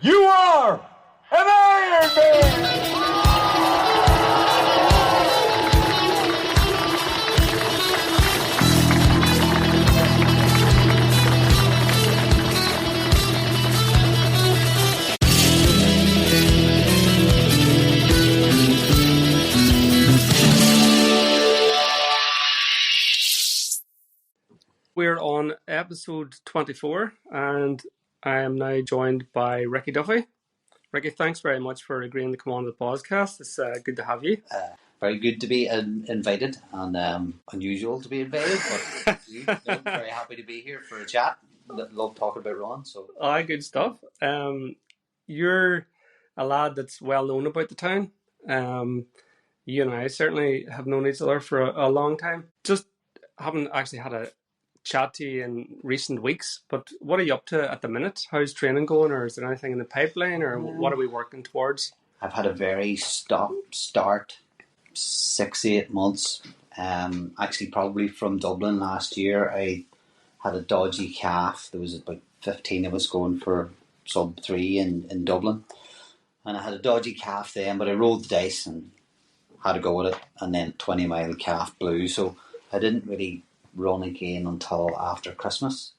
You are an Iron Man! We're on episode 24, and I am now joined by Ricky Duffy. Ricky, thanks very much for agreeing to come on the podcast. It's good to have you. Very good to be invited, and unusual to be invited, but I'm very happy to be here for a chat. Love talking about Ron. So, good stuff. You're a lad that's well known about the town. You and I certainly have known each other for a long time. Just haven't actually had a chat to you in recent weeks, but what are you up to at the minute? How's training going, or is there anything in the pipeline, or what are we working towards? I've had a very start, 6-8 months. Actually, probably from Dublin last year, I had a dodgy calf. There was about 15 of us going for sub 3 in Dublin, and I had a dodgy calf then, but I rolled the dice and had to go with it, and then 20-mile calf blew, so I didn't really run again until after Christmas,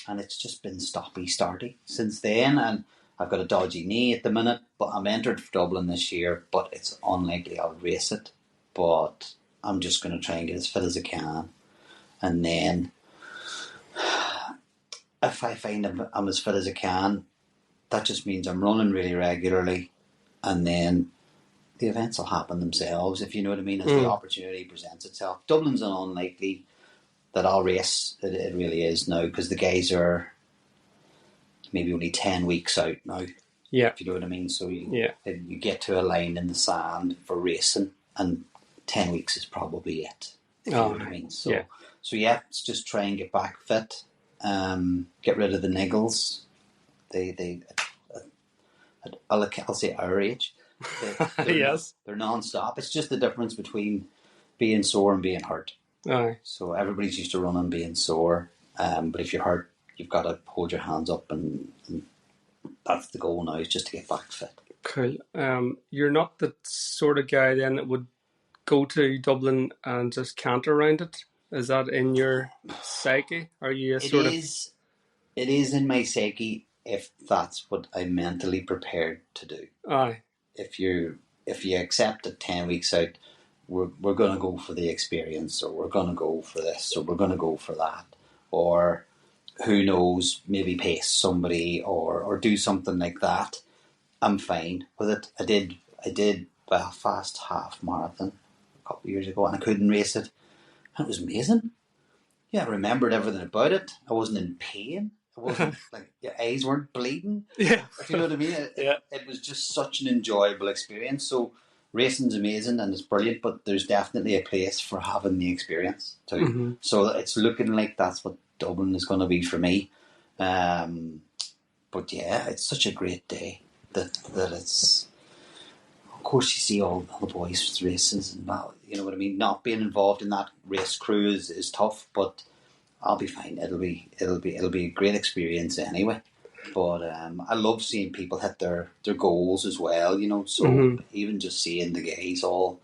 and it's just been stoppy-starty since then, and I've got a dodgy knee at the minute, but I'm entered for Dublin this year, but it's unlikely I'll race it, but I'm just going to try and get as fit as I can, and then if I find I'm as fit as I can, that just means I'm running really regularly, and then the events will happen themselves, if you know what I mean, as the opportunity presents itself. Dublin's an unlikely that I'll race. It really is now, because the guys are maybe only 10 weeks out now. Yeah. If you know what I mean. So you get to a line in the sand for racing, and 10 weeks is probably it. If you know what I mean. So it's just try and get back fit. Get rid of the niggles. I'll say our age. Yes. They're non-stop. It's just the difference between being sore and being hurt. Aye. So everybody's used to running being sore, but if you're hurt, you've got to hold your hands up, and that's the goal now, is just to get back fit. Cool. You're not the sort of guy then that would go to Dublin and just canter around it? Is that in your psyche? Are you It is in my psyche, if that's what I'm mentally prepared to do. Aye. If you accept it 10 weeks out, we're going to go for the experience, or we're going to go for this, or we're going to go for that, or who knows, maybe pace somebody or do something like that, I'm fine with it. I did Belfast half marathon a couple of years ago, and I couldn't race it, and it was amazing. Yeah, I remembered everything about it. I wasn't in pain. I wasn't like, your eyes weren't bleeding. Yeah. If you know what I mean. It was just such an enjoyable experience. So racing's amazing and it's brilliant, but there's definitely a place for having the experience too. Mm-hmm. So it's looking like that's what Dublin is going to be for me. But yeah, it's such a great day that it's. Of course, you see all the boys' races, and you know what I mean. Not being involved in that race crew is tough, but I'll be fine. It'll be a great experience anyway. But I love seeing people hit their goals as well, you know. So even just seeing the guys all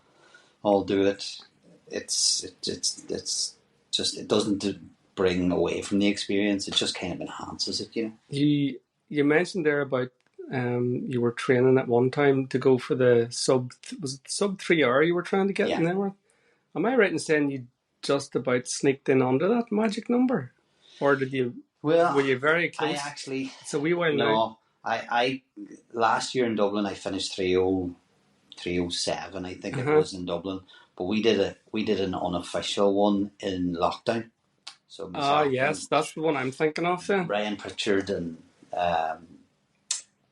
do it, it's just, it doesn't bring away from the experience. It just kind of enhances it, you know. You mentioned there about you were training at one time to go for the sub 3 hour you were trying to get in there. Am I right in saying you just about sneaked in under that magic number, or did you? Well, were you very close? So we were. No, I last year in Dublin I finished 3:07, I think it was in Dublin. But we did an unofficial one in lockdown. So yes, that's the one I'm thinking of then. Brian Pritchard and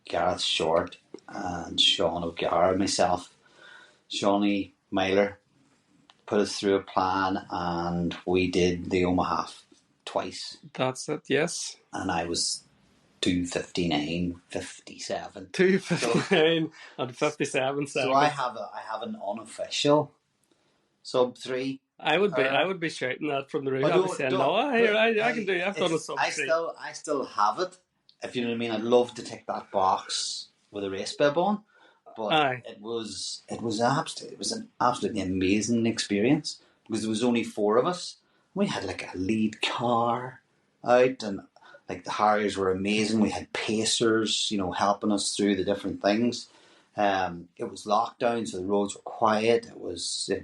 Gareth Short and Sean O'Gara, myself, Shawnee Myler put us through a plan, and we did the Omagh twice. That's it, yes. And I was 2:59.57. 2:59 and 57 seconds. So I have an unofficial sub 3. I would be shouting that from the roof. I would be saying, no, I can do it. I've done a sub 3. I still have it, if you know what I mean, I'd love to tick that box with a race bib on, but Aye. it was an absolutely amazing experience because there was only 4 of us. We had like a lead car out, and like the Harriers were amazing. We had pacers, helping us through the different things. It was lockdown, so the roads were quiet. It was a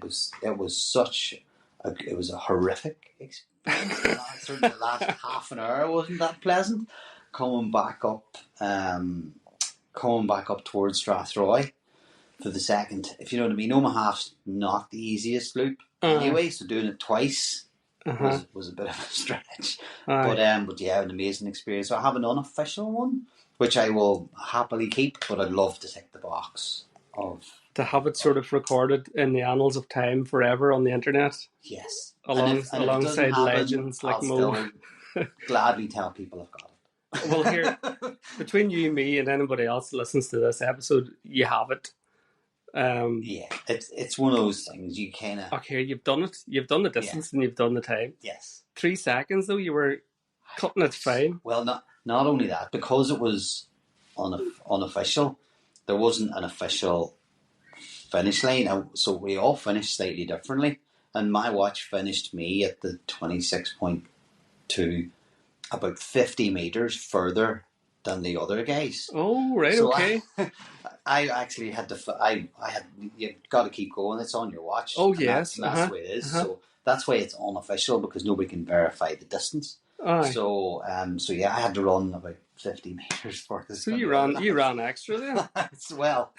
horrific experience. Certainly the last half an hour wasn't that pleasant. Coming back up towards Strathroy for the second. If you know what I mean, Omagha's not the easiest loop anyway, so doing it twice was a bit of a stretch. But yeah, an amazing experience. So I have an unofficial one, which I will happily keep, but I'd love to tick the box of to have it sort of recorded in the annals of time forever on the internet. Yes, Alongside legends like Mo. Still gladly tell people I've got it. Well, here, between you, me, and anybody else that listens to this episode, you have it. Yeah, it's one of those things you kind of. Okay, you've done it. You've done the distance and you've done the time. Yes. 3 seconds though, you were cutting it fine. Well, not only that, because it was unofficial, there wasn't an official finish line. So we all finished slightly differently, and my watch finished me at the 26.2, about 50 meters further than the other guys. Oh, right, so okay. I actually had to. You've got to keep going. It's on your watch. Oh, yes. That's the way it is. So that's why it's unofficial, because nobody can verify the distance. Aye. So yeah, I had to run about 50 meters for this. So you ran extra then? Well,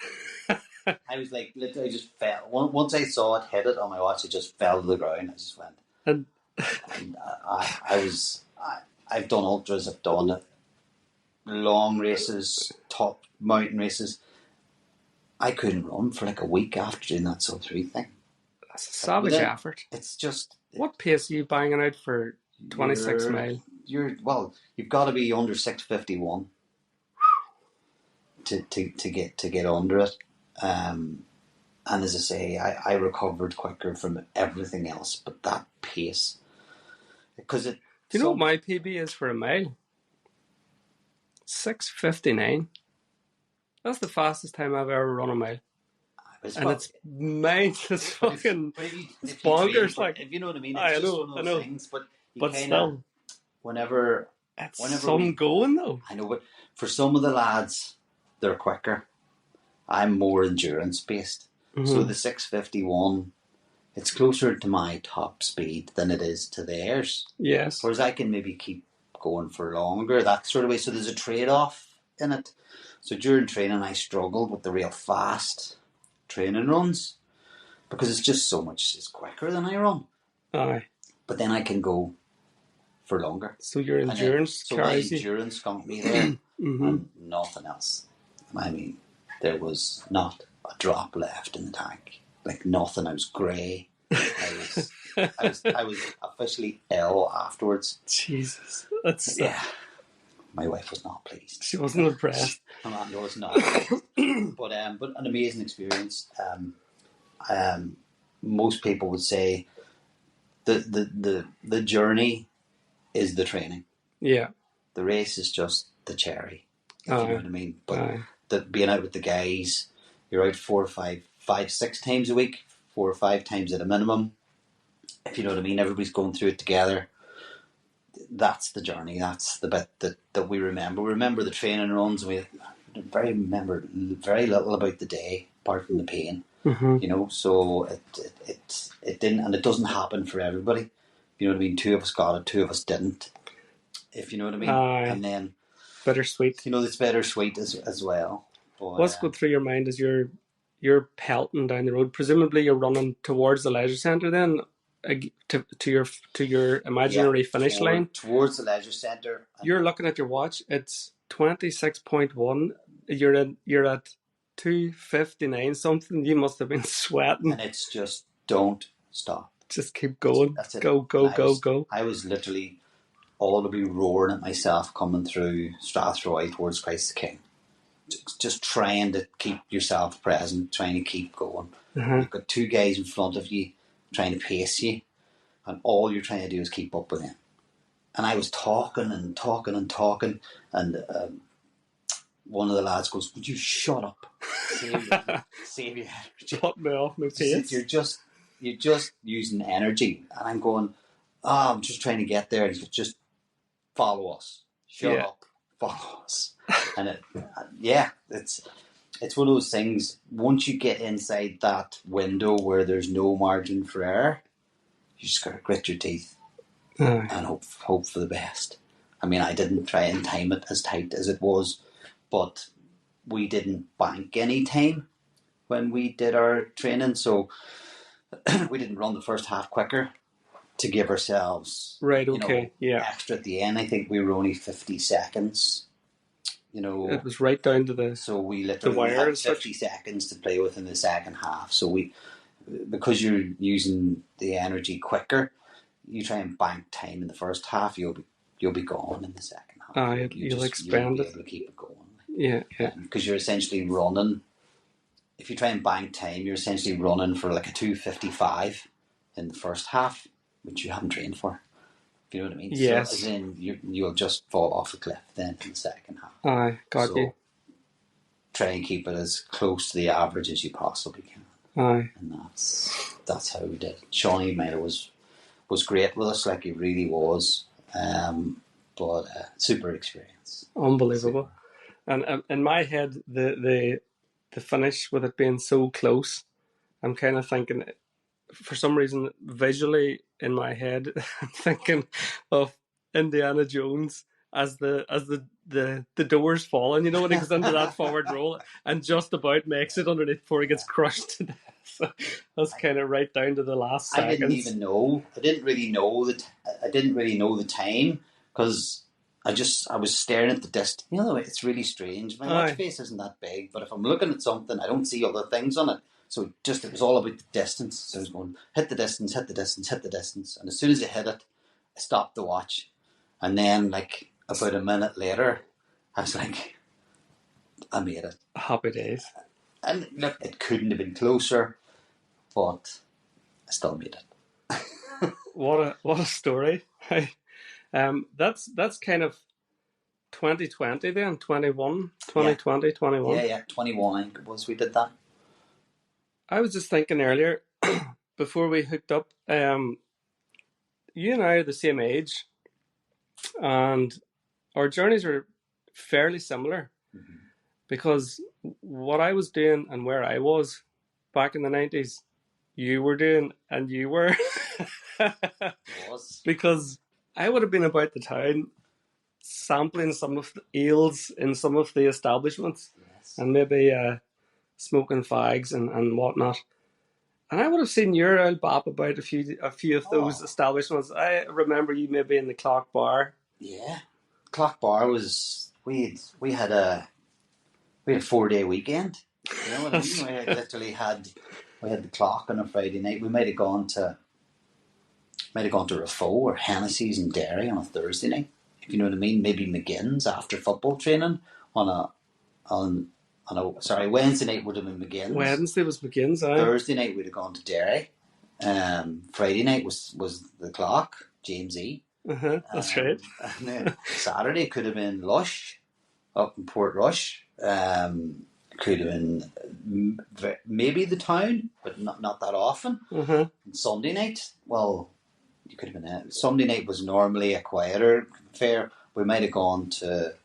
I was like, literally just fell. Once I saw it hit it on my watch, it just fell to the ground. I just went. And I've done ultras. I've done long races, top mountain races. I couldn't run for like a week after doing that sub-3 thing. That's a savage effort. It's just... What pace are you banging out for 26 mile? You've got to be under 6:51 to get under it. And as I say, I recovered quicker from everything else, but that pace... Do you know what my PB is for a mile? 6:59. That's the fastest time I've ever run a mile. And it's mindless fucking... It's bonkers. If you know what I mean, it's just one of those things. But still... Whenever some going though. I know, but for some of the lads, they're quicker. I'm more endurance based. Mm-hmm. So the 6:51, it's closer to my top speed than it is to theirs. Yes. Whereas I can maybe keep going for longer, that sort of way. So there's a trade-off in it. So during training, I struggled with the real fast training runs because it's quicker than I run. Aye. But then I can go for longer. So your endurance carries you. So my endurance got me there and nothing else. I mean, there was not a drop left in the tank. Like nothing. I was grey. I was officially ill afterwards. Jesus. Yeah. My wife was not pleased. She wasn't impressed. Amanda was not. But an amazing experience. Most people would say the journey is the training. Yeah. The race is just the cherry. If you know what I mean. But being out with the guys, you're out 4 or 5, 6 times a week, 4 or 5 times at a minimum. If you know what I mean, everybody's going through it together. That's the journey. That's the bit that we remember. We remember the training runs. We remember very little about the day, apart from the pain. Mm-hmm. So it didn't, and it doesn't happen for everybody. You know what I mean? 2 of us got it, 2 of us didn't. If you know what I mean. And then bittersweet. It's bittersweet as well. But, what's going through your mind as you're pelting down the road? Presumably you're running towards the leisure centre then, to your imaginary finish line. Towards the leisure centre. You're looking at your watch. It's 26.1. You're at 2:59 something. You must have been sweating. And it's just don't stop. Just keep going. That's it. Go. I was literally audibly roaring at myself coming through Strathroy towards Christ the King. Just trying to keep yourself present, trying to keep going. You've got 2 guys in front of you trying to pace you, and all you're trying to do is keep up with them. and I was talking and talking and talking, and one of the lads goes, "Would you shut up? Save your energy. Put me off my pace. You're just using energy." And I'm going, "Oh, I'm just trying to get there." And he goes, "Just follow us. Shut up, follow us." And it's one of those things. Once you get inside that window where there's no margin for error, you just got to grit your teeth and hope for the best. I mean, I didn't try and time it as tight as it was, but we didn't bank any time when we did our training, so we didn't run the first half quicker to give ourselves extra at the end. I think we were only 50 seconds. It was right down to the so we literally had 50 seconds to play with in the second half. So because you're using the energy quicker, you try and bank time in the first half, you'll be gone in the second half. You'll expand it. You'll be it. able to keep it going. Yeah. Because you're essentially running. If you try and bank time, you're essentially running for like a 2:55 in the first half, which you haven't trained for. If you know what I mean? Yes. So, as in, you'll just fall off the cliff then in the second half. Aye, got you. Try and keep it as close to the average as you possibly can. Aye. And that's how we did it. Shawnee Miller was great with us, like he really was. But super experience. Unbelievable. And in my head, the finish with it being so close, I'm kind of thinking, for some reason, visually in my head, I'm thinking of Indiana Jones as the doors falling, when he goes into that forward roll and just about makes it underneath before he gets crushed to death. So that's kind of right down to the last seconds. I didn't even know. I didn't really know the time because I was staring at the distance. It's really strange. My watch face isn't that big, but if I'm looking at something, I don't see other things on it. So it was all about the distance. So I was going, hit the distance, hit the distance, hit the distance. And as soon as I hit it, I stopped the watch. And then, like, about a minute later, I was like, I made it. Happy days. And look, it couldn't have been closer, but I still made it. What a story. That's kind of 2020 then, 2020, 21. Yeah, 21 I think it was we did that. I was just thinking earlier, before we hooked up, you and I are the same age, and our journeys are fairly similar, because what I was doing and where I was back in the 90s, you were doing and you were. Because I would have been about the town sampling some of the ales in some of the establishments, and maybe smoking fags and whatnot. And I would have seen your old bap about a few of those establishments. I remember you maybe in the Clock Bar. Yeah, Clock Bar was we had a 4-day weekend. You know what I mean? We literally had the Clock on a Friday night. We might have gone to Rafo or Hennessy's in Derry on a Thursday night. If you know what I mean, maybe McGinn's after football training Wednesday night would have been McGinn's. Wednesday was McGinn's. Thursday night we'd have gone to Derry. Friday night was the Clock, James E. That's right. And then Saturday could have been Lush up in Port Rush. Could have been maybe the town, but not that often. And Sunday night, well, you could have been. Sunday night was normally a quieter affair. We might have gone to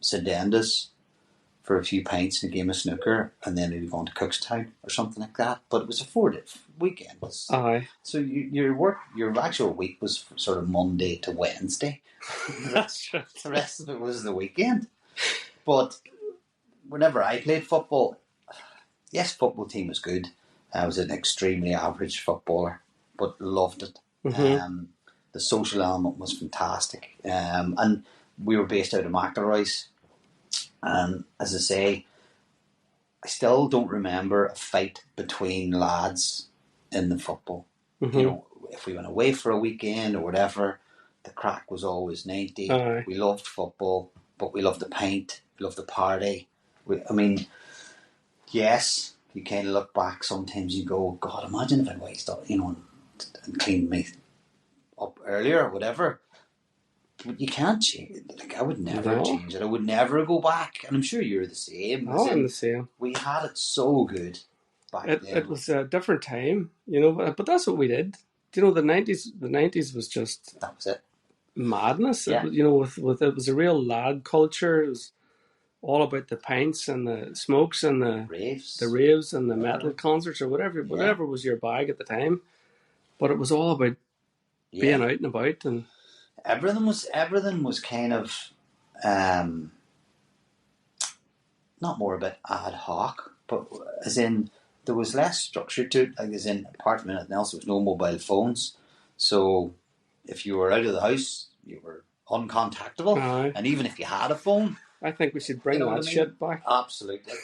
St Enda's for a few pints and a game of snooker, and then we'd gone to Cookstown or something like that. But it was a 4-day weekend. So your actual week was sort of Monday to Wednesday. That's right. The rest of it was the weekend. But whenever I played football, yes, football team was good. I was an extremely average footballer, but loved it. The social element was fantastic. And we were based out of McElroy's. And as I say, I still don't remember a fight between lads in the football. If we went away for a weekend or whatever, the crack was always 90. We loved football, but we loved the pint, we loved the party. Yes, you kind of look back sometimes, you go, God, imagine if I'd wised up, and cleaned me up earlier or whatever. But you can't change. Like, I would never No. change it. I would never go back. And I'm sure you're the same. As Oh, I'm in, the same. we had it so good back It then. was a different time, you know, but that's what we did. You know, the nineties was just That was it. madness. Yeah. You know, with it was a real lad culture. It was all about the pints and the smokes and the Raves. raves and the metal concerts or whatever Yeah. was your bag at the time. But it was all about being Yeah. out and about, and Everything was kind of not more a bit ad hoc, but as in there was less structure to it. Like, as in, apart from anything else, there was no mobile phones. So if you were out of the house, you were uncontactable. Aye. And even if you had a phone, I think we should bring you know that what I mean? shit back. Absolutely,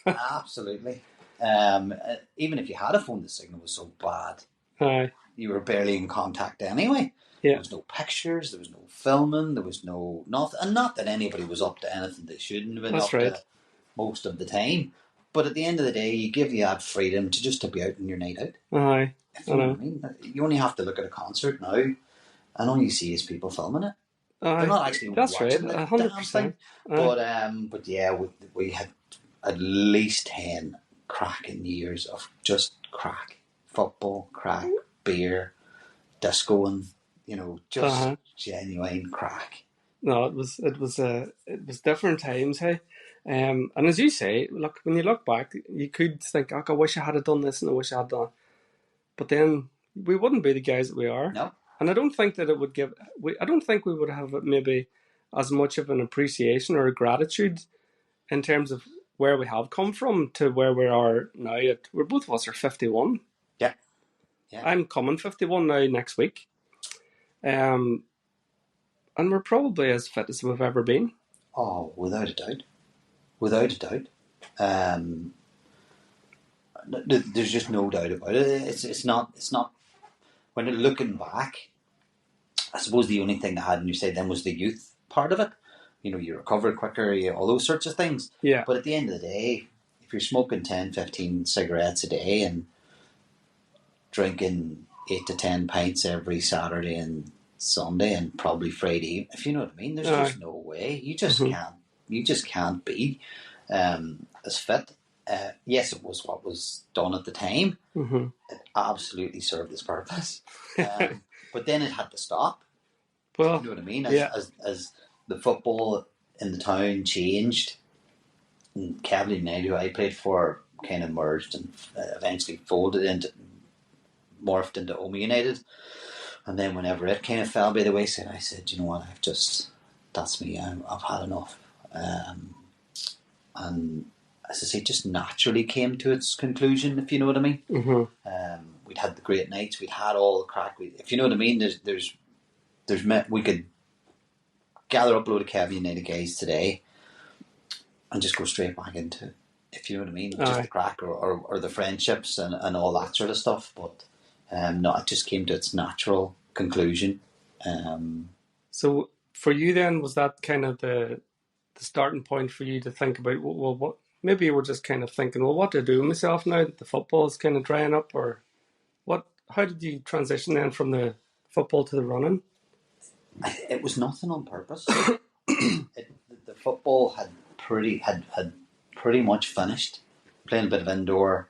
absolutely. Even if you had a phone, the signal was so bad, Aye. you were barely in contact anyway. Yeah. There was no pictures, there was no filming, there was no nothing. And not that anybody was up to anything they shouldn't have been That's up right. to most of the time. But at the end of the day, you give you that freedom to just to be out on your night out. Aye. If you know what I mean. You only have to look at a concert now, and all you see is people filming it. Aye. They're not actually That's right. watching the damn 100%. thing. But yeah, we had at least 10 cracking years of just crack. Football, crack, beer, discoing, you know, just genuine crack. No, it was different times, hey. And as you say, look, when you look back, you could think, oh, I wish I had done this and I wish I had done. But then we wouldn't be the guys that we are. No. And I don't think that it would I don't think we would have maybe as much of an appreciation or a gratitude in terms of where we have come from to where we are now. We're both of us are 51. Yeah. I'm coming 51 now next week. And we're probably as fit as we've ever been. Oh, without a doubt. Without a doubt. There's just no doubt about it. It's not. When you're looking back, I suppose the only thing I had in your say then was the youth part of it. You know, you recover quicker, all those sorts of things. Yeah. But at the end of the day, if you're smoking 10, 15 cigarettes a day and drinking 8 to 10 pints every Saturday and Sunday and probably Friday, if you know what I mean, there's just no way. You just can't. You just can't be as fit. Yes, it was what was done at the time. It absolutely served its purpose. But then it had to stop. Well, you know what I mean? As the football in the town changed, and Cavan United, who I played for, kind of merged and eventually morphed into Omagh United. And then whenever it kind of fell by the wayside, I said, you know what, that's me, I've had enough. And as I say, just naturally came to its conclusion, if you know what I mean. We'd had the great nights, we'd had all the crack. If you know what I mean, we could gather up a load of Cavan United guys today and just go straight back into it, if you know what I mean. Just the crack or the friendships and all that sort of stuff. But no, it just came to its natural conclusion. So for you then, was that kind of the starting point for you to think about, well, what, maybe you were just kind of thinking, well, what do I do with myself now that the football is kind of drying up, or what? How did you transition then from the football to the running? It was nothing on purpose. The football had pretty much finished. Playing a bit of indoor,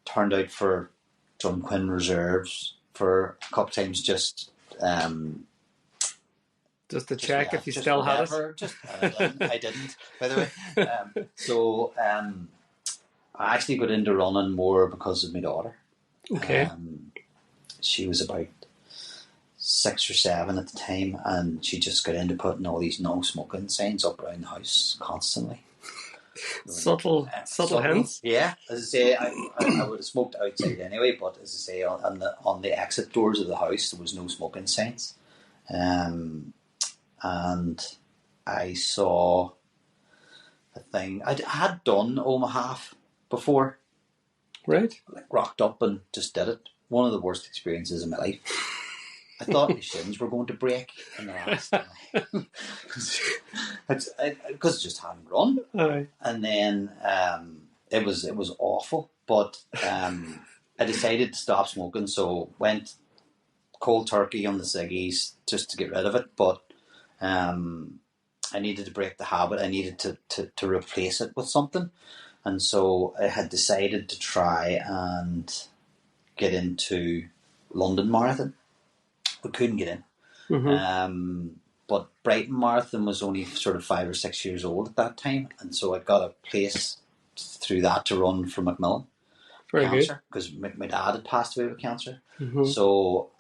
turned out for Drumquin reserves for a couple of times, just to check if you still had it. I didn't, by the way. So I actually got into running more because of my daughter. Okay. She was about 6 or 7 at the time, and she just got into putting all these no smoking signs up around the house constantly. Subtle hints. Yeah, as I say, I would have smoked outside anyway, but as I say, on the exit doors of the house there was no smoking signs. And I saw a thing. I had done Omagh before. Right. Like, rocked up and just did it. One of the worst experiences in my life. I thought my shins were going to break in the last time. Because it just hadn't run. Aye. And then it was awful. But I decided to stop smoking, so went cold turkey on the ciggies just to get rid of it, but I needed to break the habit. I needed to replace it with something. And so I had decided to try and get into London Marathon. We couldn't get in. Mm-hmm. But Brighton Marathon was only sort of 5 or 6 years old at that time. And so I got a place through that to run for Macmillan. Very Cancer, because my dad had passed away with cancer. Mm-hmm. So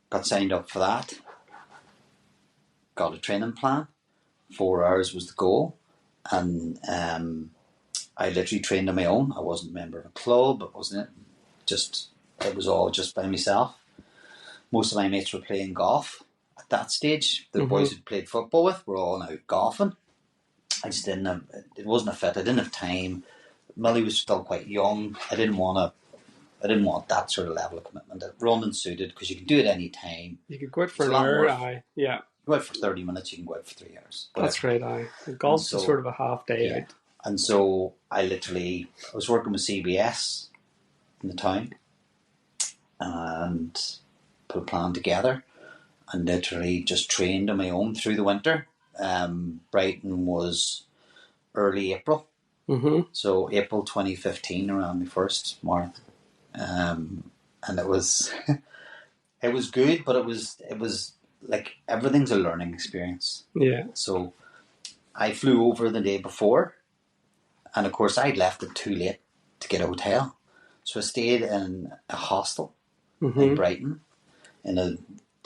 got signed up for that. Got a training plan. 4 hours was the goal. And I literally trained on my own. I wasn't a member of a club. It wasn't it was all just by myself. Most of my mates were playing golf at that stage. The boys who'd played football with were all out golfing. I just didn't have, it wasn't a fit. I didn't have time. Millie was still quite young. I didn't want that sort of level of commitment. Running suited because you can do it any time. You could go out for an hour, aye. Yeah. You go out for 30 minutes, you can go out for 3 hours. That's right, aye. Golf's sort of a half day out. And so I was working with CBS in the town and put a plan together and literally just trained on my own through the winter. Brighton was early April. Mm-hmm. So April 2015 around the first marathon. And it was it was good, but it was like everything's a learning experience. Yeah. So I flew over the day before, and of course I'd left it too late to get a hotel. So I stayed in a hostel in Brighton in a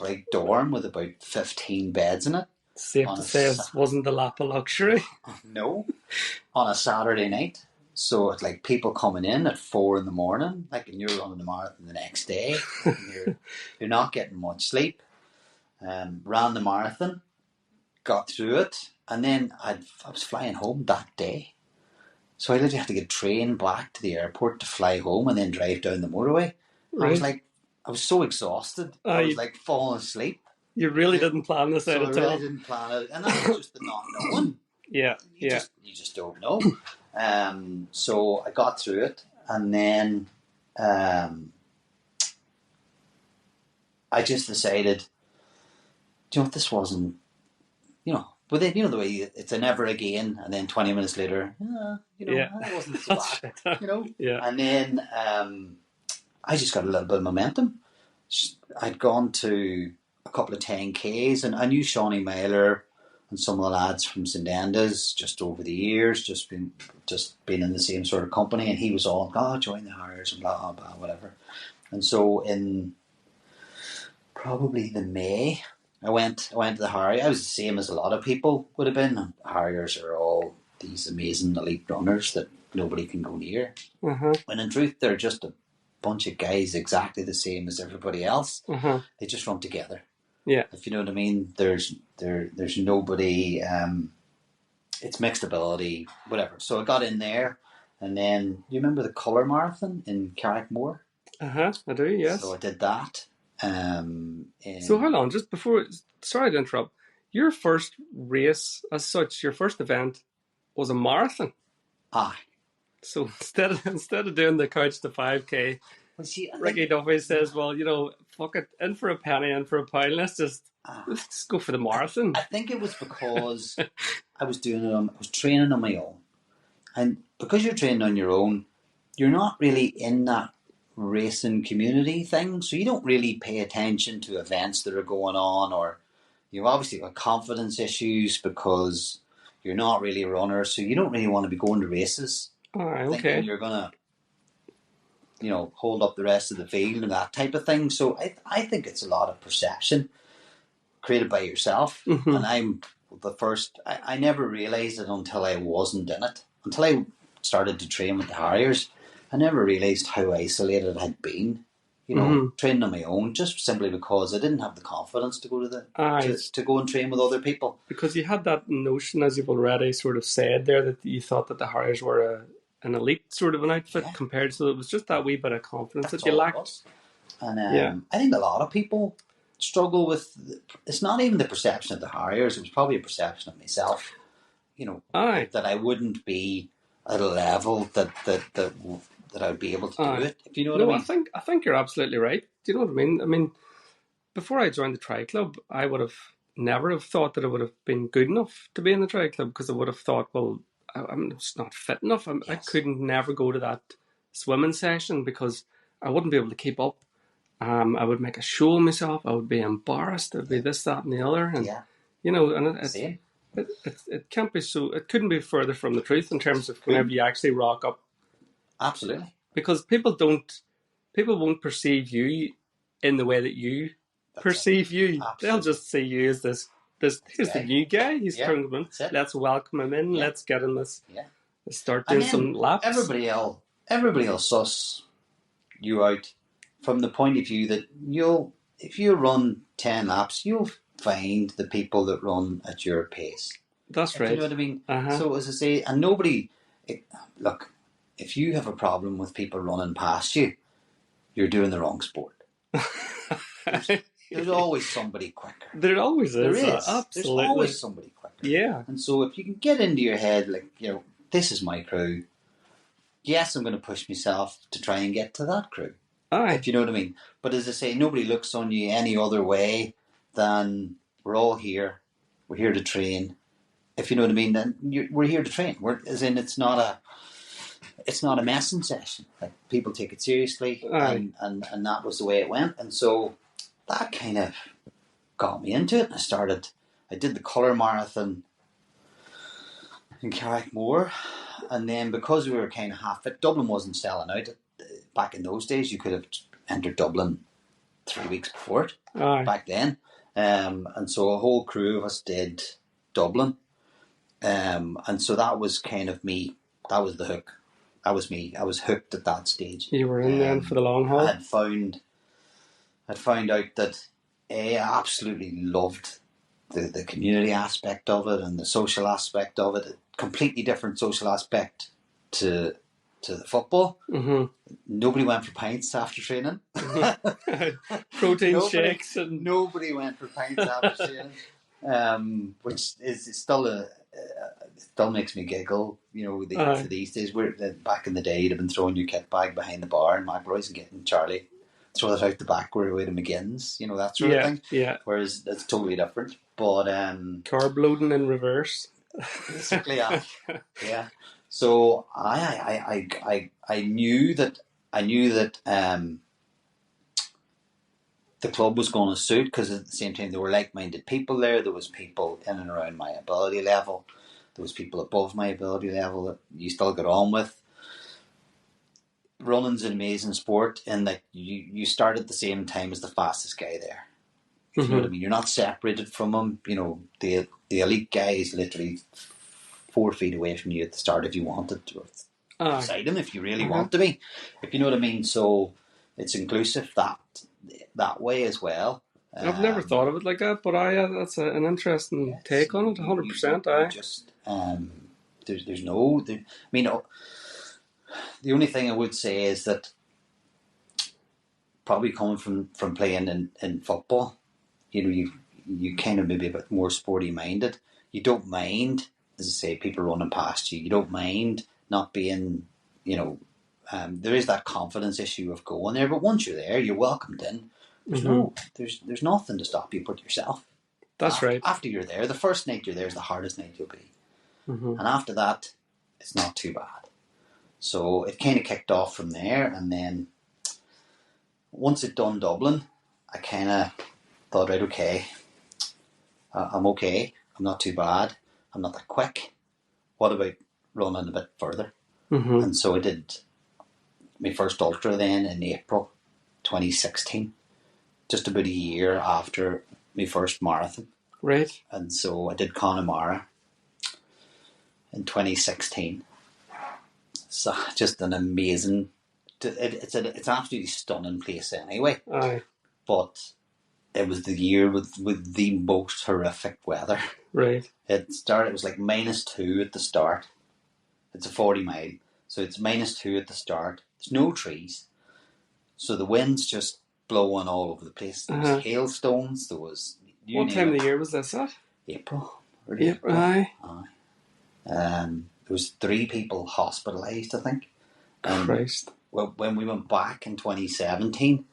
big dorm with about 15 beds in it. Safe to say it wasn't the lap of luxury. No. On a Saturday night. So it's like people coming in at 4 a.m, like, and you're running the marathon the next day. And you're not getting much sleep. Ran the marathon, got through it, and then I was flying home that day. So I literally had to get a train back to the airport to fly home and then drive down the motorway. Right. I was so exhausted. I was like falling asleep. You really didn't plan this out at all. I really didn't plan it, and that was just the not knowing. Yeah, You just don't know. So I got through it, and then I just decided, this wasn't, but then the way it's a never again, and then 20 minutes later, that wasn't so bad, Yeah. And then I just got a little bit of momentum. I'd gone to a couple of 10Ks, and I knew Shawnee Myler and some of the lads from St Enda's just over the years, just been in the same sort of company, and he was all, join the Harriers and blah, blah, blah, whatever. And so in probably the May, I went to the Harrier. I was the same as a lot of people would have been. And Harriers are all these amazing elite runners that nobody can go near. When in truth, they're just a bunch of guys exactly the same as everybody else. They just run together. Yeah, if you know what I mean. There's nobody. It's mixed ability, whatever. So I got in there, and then you remember the Colour Marathon in Carrickmore? I do. Yes. So I did that. So hold on, just before. Sorry to interrupt. Your first race, as such, your first event was a marathon. Aye. So instead of doing the couch to 5K, Ricky Duffy says, "Well, fuck it, in for a penny, in for a pound. Let's just go for the marathon." I think it was because I was training on my own, and because you're training on your own, you're not really in that racing community thing, so you don't really pay attention to events that are going on, or you've obviously got confidence issues because you're not really a runner, so you don't really want to be going to races. All right, thinking you're gonna hold up the rest of the field and that type of thing. So I think it's a lot of perception created by yourself. And I'm the first, I never realised it until I wasn't in it. Until I started to train with the Harriers, I never realised how isolated I had been, training on my own, just simply because I didn't have the confidence to go to go and train with other people. Because you had that notion, as you've already sort of said there, that you thought that the Harriers were an elite sort of an outfit compared to, it was just that wee bit of confidence that you lacked. And I think a lot of people struggle with, it's not even the perception of the Harriers, it was probably a perception of myself, that I wouldn't be at a level that that I would be able to Aye. do it. If you know what No, I mean. I think you're absolutely right. Do you know what I mean? I mean, before I joined the tri club, I would have never have thought that I would have been good enough to be in the tri club, because I would have thought, well, I'm just not fit enough. I Yes. couldn't never go to that swimming session because I wouldn't be able to keep up. I would make a show of myself. I would be embarrassed. It would be this, that, and the other. And Yeah. you know, and Same. it can't be so. It couldn't be further from the truth in terms of whenever you actually rock up, Absolutely. because people won't perceive you in the way that you perceive you. Absolutely. They'll just see you as this. Here's the new guy. He's Yeah, coming in. that's it. Let's welcome him in. Yeah. Let's get him this. Yeah. Let's start And doing then some laps. everybody will suss you out from the point of view that if you run 10 laps, you'll find the people that run at your pace. That's If right. you know what I mean? Uh-huh. So as I say, and look, if you have a problem with people running past you, you're doing the wrong sport. There's always somebody quicker. There always is. There is. Absolutely. There's always somebody quicker. Yeah. And so if you can get into your head, like, this is my crew. Yes, I'm going to push myself to try and get to that crew. Aye. If you know what I mean. But as I say, nobody looks on you any other way than we're all here. We're here to train. If you know what I mean, then we're here to train. It's not a messing session. Like, people take it seriously, Aye. and that was the way it went. And so that kind of got me into it. I did the colour marathon in Carrickmore, and then because we were kind of half fit, Dublin wasn't selling out. Back in those days, you could have entered Dublin 3 weeks before it. Aye. Back then, and so a whole crew of us did Dublin, and so that was kind of me. That was the hook. That was me. I was hooked at that stage. You were in then for the long haul. I'd found out that I absolutely loved the community aspect of it and the social aspect of it. A completely different social aspect to the football. Mm-hmm. Nobody went for pints after training. Protein shakes and Nobody went for pints after training, which is still still makes me giggle. For these days, back in the day, you'd have been throwing your kit bag behind the bar in McElroy's and getting Charlie throw it out the back where way to McGinn's, that sort of thing. Yeah. Whereas it's totally different. But carb loading in reverse. Basically, yeah. So I knew that the club was going to suit, because at the same time there were like-minded people there. There was people in and around my ability level. There was people above my ability level that you still get on with. Running's an amazing sport in that you start at the same time as the fastest guy there. You know what I mean? You're not separated from them. The elite guy is literally 4 feet away from you at the start if you wanted to. Beside him if you really want to be. If you know what I mean. So it's inclusive that way as well. I've never thought of it like that, but that's an interesting take on it. 100%. Just there's no. The only thing I would say is that probably coming from playing in football, you kind of maybe a bit more sporty minded. You don't mind, as I say, people running past you. You don't mind not being, there is that confidence issue of going there. But once you're there, you're welcomed in. There's nothing to stop you but yourself. That's right. After you're there, the first night you're there is the hardest night you'll be, and after that, it's not too bad. So it kind of kicked off from there, and then once it done Dublin, I kind of thought, right, okay, I'm okay. I'm not too bad. I'm not that quick. What about running a bit further? And so I did my first ultra then in April 2016, just about a year after my first marathon. Right. And so I did Connemara in 2016. So just an amazing. It's an absolutely stunning place anyway. Aye. But it was the year with the most horrific weather. Right. It was like -2 at the start. It's a 40 mile, so it's -2 at the start. There's no trees, so the wind's just blowing all over the place. There was hailstones. There was. What time of the year was this at? April. April. Aye. There was 3 people hospitalised, I think. Christ. when we went back in 2017,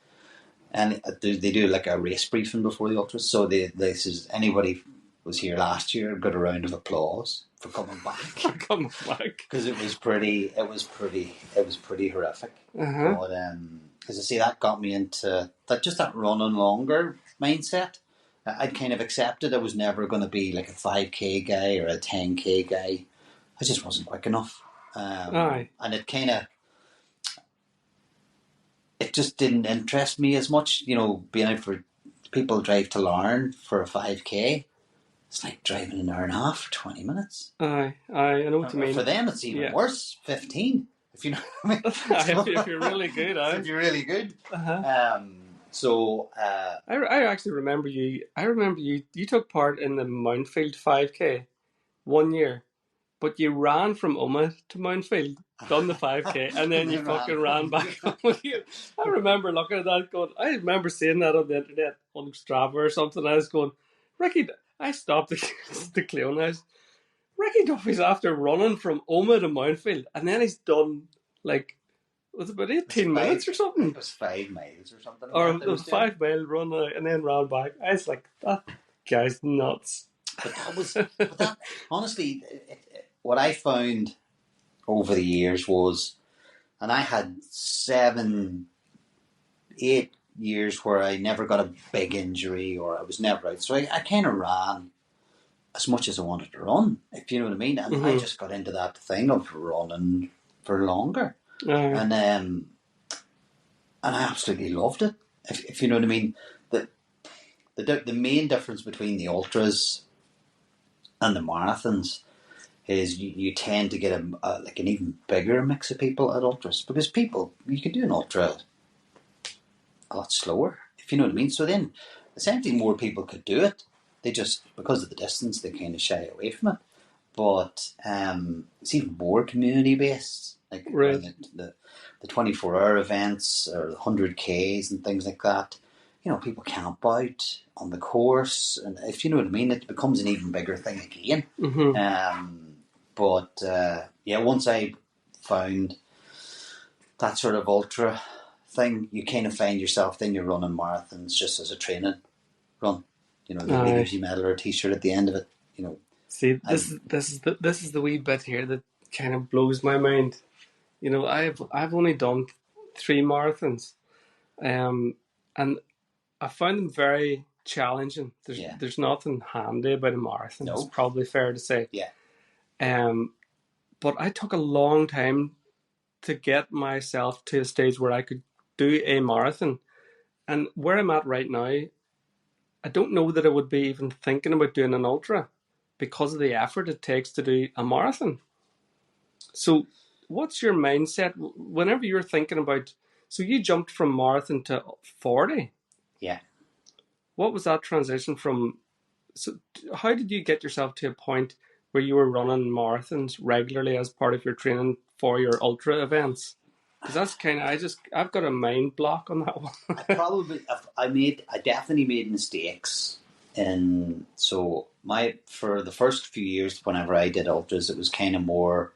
and they do like a race briefing before the ultras. So they says anybody was here last year got a round of applause for coming back. Come back. Because it was pretty horrific. Uh-huh. But as I say, that got me into that running longer mindset. I'd kind of accepted I was never going to be like a 5K guy or a 10K guy. I just wasn't quick enough. Aye. And it just didn't interest me as much, being out for people drive to Larne for a 5K. It's like driving an hour and a half for 20 minutes. Aye, I know what you mean. For them, it's even worse, 15, if you know what I mean. If you're really good, aye. If you're really good. Uh-huh. I actually remember you. I remember you took part in the Mountfield 5K one year, but you ran from Omagh to Mountfield, done the 5K, and then you fucking ran back home. I remember looking at that going, I remember seeing that on the internet, on Strava or something. I was going, Ricky, I stopped the Cleon. Ricky Duffy's after running from Omagh to Mountfield, and then he's done like, was it about 18 minutes or something? It was 5 miles or something. Or it was 5 mile run and then ran back. I was like, that guy's nuts. But that honestly, what I found over the years was, and I had 7, 8 years where I never got a big injury or I was never out. So I kind of ran as much as I wanted to run, if you know what I mean. And I just got into that thing of running for longer. And I absolutely loved it, if you know what I mean. The main difference between the ultras and the marathons is you tend to get like an even bigger mix of people at ultras, because you can do an ultra a lot slower, if you know what I mean. So then essentially more people could do it. They just, because of the distance, they kind of shy away from it. But it's even more community based, like the 24-hour events or the 100Ks and things like that. People camp out on the course, and if you know what I mean, it becomes an even bigger thing again. But once I found that sort of ultra thing, you kind of find yourself, then you're running marathons just as a training run. Nobody gives you a medal or a T-shirt at the end of it. See, this is the wee bit here that kind of blows my mind. I've only done 3 marathons, and I found them very challenging. There's nothing handy about a marathon. No. It's probably fair to say. Yeah. But I took a long time to get myself to a stage where I could do a marathon, and where I'm at right now, I don't know that I would be even thinking about doing an ultra because of the effort it takes to do a marathon. So what's your mindset whenever you're thinking about, so you jumped from marathon to 40? Yeah. What was that transition from? So how did you get yourself to a point where you were running marathons regularly as part of your training for your ultra events? Because that's kind of, I've got a mind block on that one. I definitely made mistakes. And so for the first few years, whenever I did ultras, it was kind of more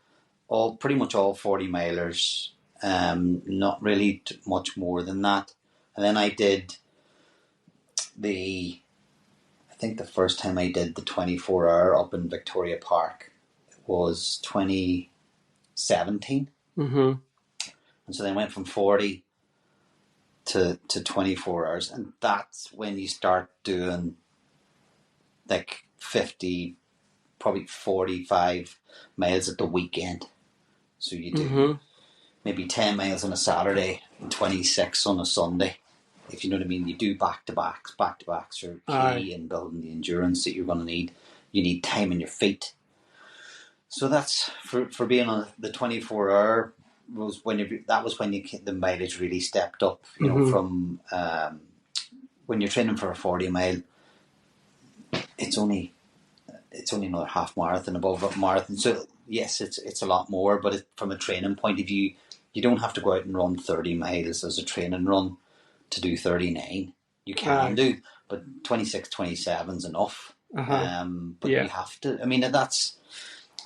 pretty much all 40 milers, not really much more than that. And then I did I think the first time I did the 24-hour up in Victoria Park was 2017. And so then I went from 40 to 24 hours. And that's when you start doing like 50, probably 45 miles at the weekend. So you do maybe 10 miles on a Saturday and 26 on a Sunday. If you know what I mean, you do back-to-backs are key in building the endurance that you're going to need. You need time in your feet. So that's for being on the 24-hour was when the mileage really stepped up. From when you're training for a 40 mile, it's only another half marathon above a marathon. So yes, it's a lot more, but from a training point of view, you don't have to go out and run 30 miles as a training run to do 39. You can do, but 26, 27 is enough. But you have to. I mean,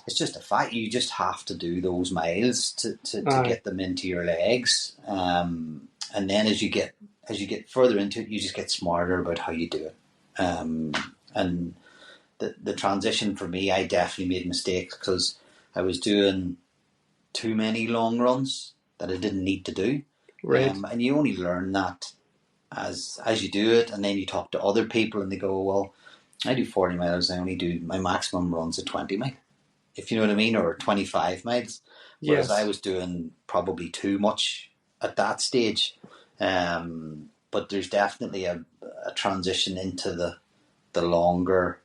it's just a fact. You just have to do those miles to get them into your legs. And then as you get further into it, you just get smarter about how you do it. And the transition for me, I definitely made mistakes because I was doing too many long runs that I didn't need to do. Right. And you only learn that as you do it, and then you talk to other people and they go, well, I do 40 miles, I only do my maximum runs at 20 miles, if you know what I mean, or 25 miles. Whereas Yes. I was doing probably too much at that stage. But there's definitely a transition into the longer,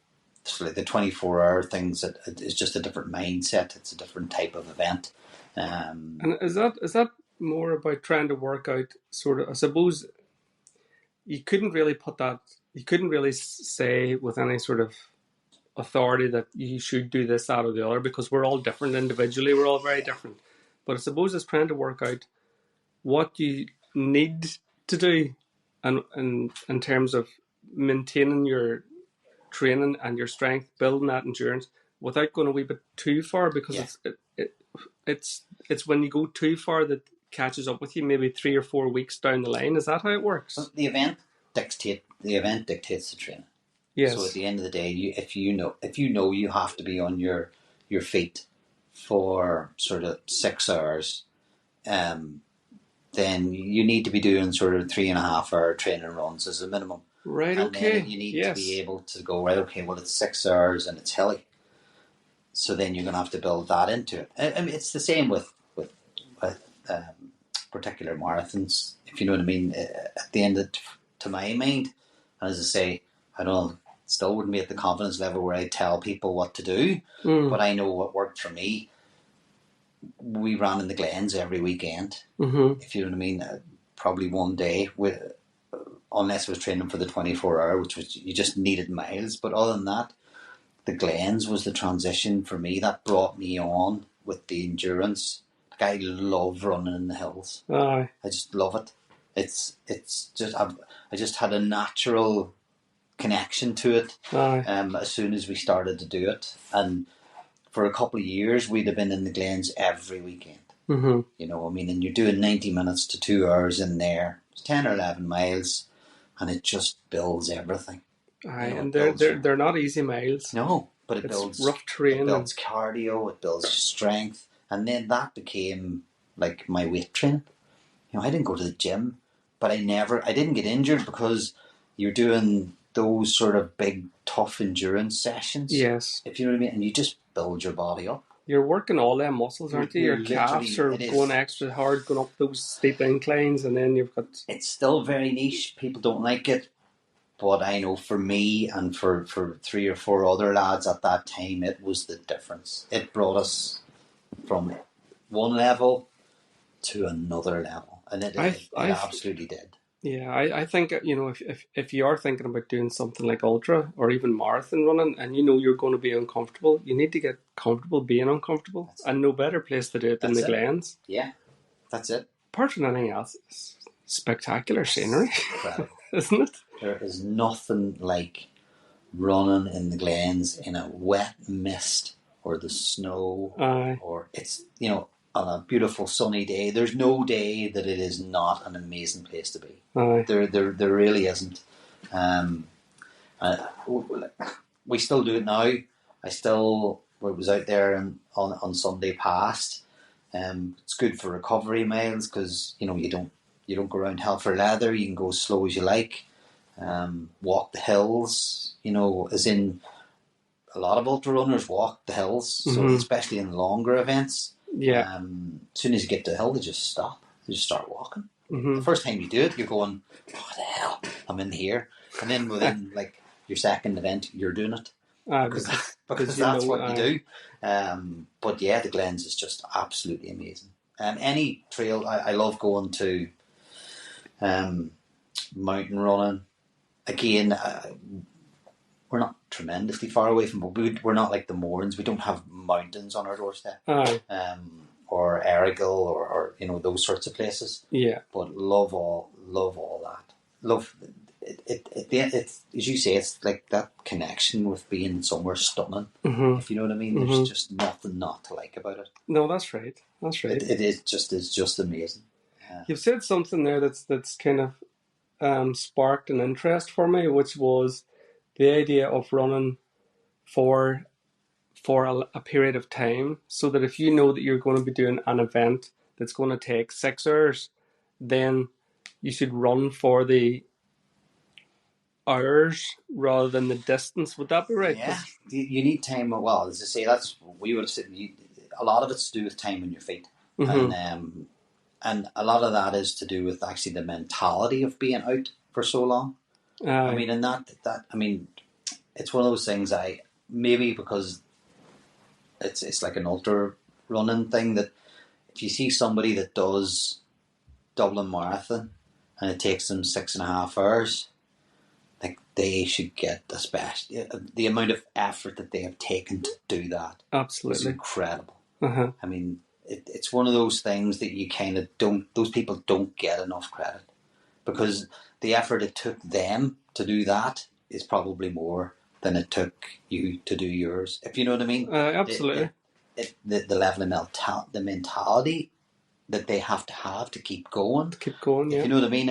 like the 24-hour things. It's just a different mindset. It's a different type of event. And is that more about trying to work out sort of? I suppose you couldn't really say with any sort of authority that you should do this, that, or the other, because we're all different individually. We're all very different. But I suppose it's trying to work out what you need to do, and in terms of maintaining your training and your strength, building that endurance without going a wee bit too far, because it's when you go too far that catches up with you maybe 3 or 4 weeks down the line. Is that how it works? Well, the event dictates the training. Yes. So at the end of the day, if you know you have to be on your feet for sort of 6 hours, then you need to be doing sort of 3.5 hour training runs as a minimum. Right. And Okay. then you need to be able to go, right, okay, well, it's 6 hours and it's hilly. So then you're going to have to build that into it. I mean, it's the same with particular marathons, if you know what I mean. At the end, to my mind, as I say, still wouldn't be at the confidence level where I tell people what to do, but I know what worked for me. We ran in the Glens every weekend, if you know what I mean. Probably one day, unless I was training for the 24-hour, which was you just needed miles. But other than that, the Glens was the transition for me. That brought me on with the endurance. Like, I love running in the hills. Aye. I just love it. It's just I just had a natural connection to it. Aye. As soon as we started to do it, and for a couple of years we'd have been in the Glens every weekend. You know, I mean, and you're doing 90 minutes to 2 hours in there. It's 10 or 11 miles, and it just builds everything. Aye, You know, and they're not easy miles. No, but it It's builds rough terrain. It builds cardio. It builds strength, and then that became like my weight training. You know, I didn't go to the gym, but I didn't get injured because you're doing those sort of big, tough endurance sessions. Yes. If you know what I mean, and you just build your body up. You're working all them muscles, aren't you? You're Your calves are literally- going extra hard, going up those steep inclines, and then you've got... It's still very niche. People don't like it. But I know for me and for 3 or 4 other lads at that time, it was the difference. It brought us from one level to another level. And it absolutely did. Yeah, I think, you know, if you are thinking about doing something like ultra or even marathon running, and you know you're going to be uncomfortable, you need to get comfortable being uncomfortable. And no better place to do it than the Glens. Yeah, that's it. Apart from anything else, it's spectacular scenery, Incredible. isn't it? There is nothing like running in the Glens in a wet mist or the snow. Aye. Or it's, you know, on a beautiful sunny day. There's no day that it is not an amazing place to be. Aye. There really isn't. We still do it now. I was out there on Sunday past. It's good for recovery miles because you know you don't go around hell for leather. You can go as slow as you like. Walk the hills. You know, as in a lot of ultra runners walk the hills. So especially in longer events. Yeah. As soon as you get to the hill, they just stop. They just start walking. The first time you do it, you're going, "What the hell? I'm in here." And then within like your second event, you're doing it because that's what you do. But yeah, the Glens is just absolutely amazing. Any trail, I love going to. Mountain running. Again, we're not tremendously far away from, but we're not like the Mourns. We don't have mountains on our doorstep. Aye. Or Errigal or you know those sorts of places. Yeah. But love all that. it's as you say, it's like that connection with being somewhere stunning. Mm-hmm. If you know what I mean, there's just nothing not to like about it. No, that's right. That's right. It's just amazing. You've said something there that's kind of sparked an interest for me, which was the idea of running for a period of time, so that if you know that you're going to be doing an event that's going to take 6 hours, then you should run for the hours rather than the distance. Would that be right? Yeah, you need time. Well, as I say, that's we would have said. A lot of it's to do with time on your feet, and a lot of that is to do with actually the mentality of being out for so long. I mean, and that I mean, it's one of those things. Maybe because it's like an ultra running thing, that if you see somebody that does Dublin Marathon and it takes them 6.5 hours, like they should get the amount of effort that they have taken to do that. Absolutely, is incredible. Uh-huh. I mean, it's one of those things that you kind of don't. Those people don't get enough credit, because the effort it took them to do that is probably more than it took you to do yours. If you know what I mean. Absolutely. The level of the mentality that they have to keep going. Yeah. If you know what I mean,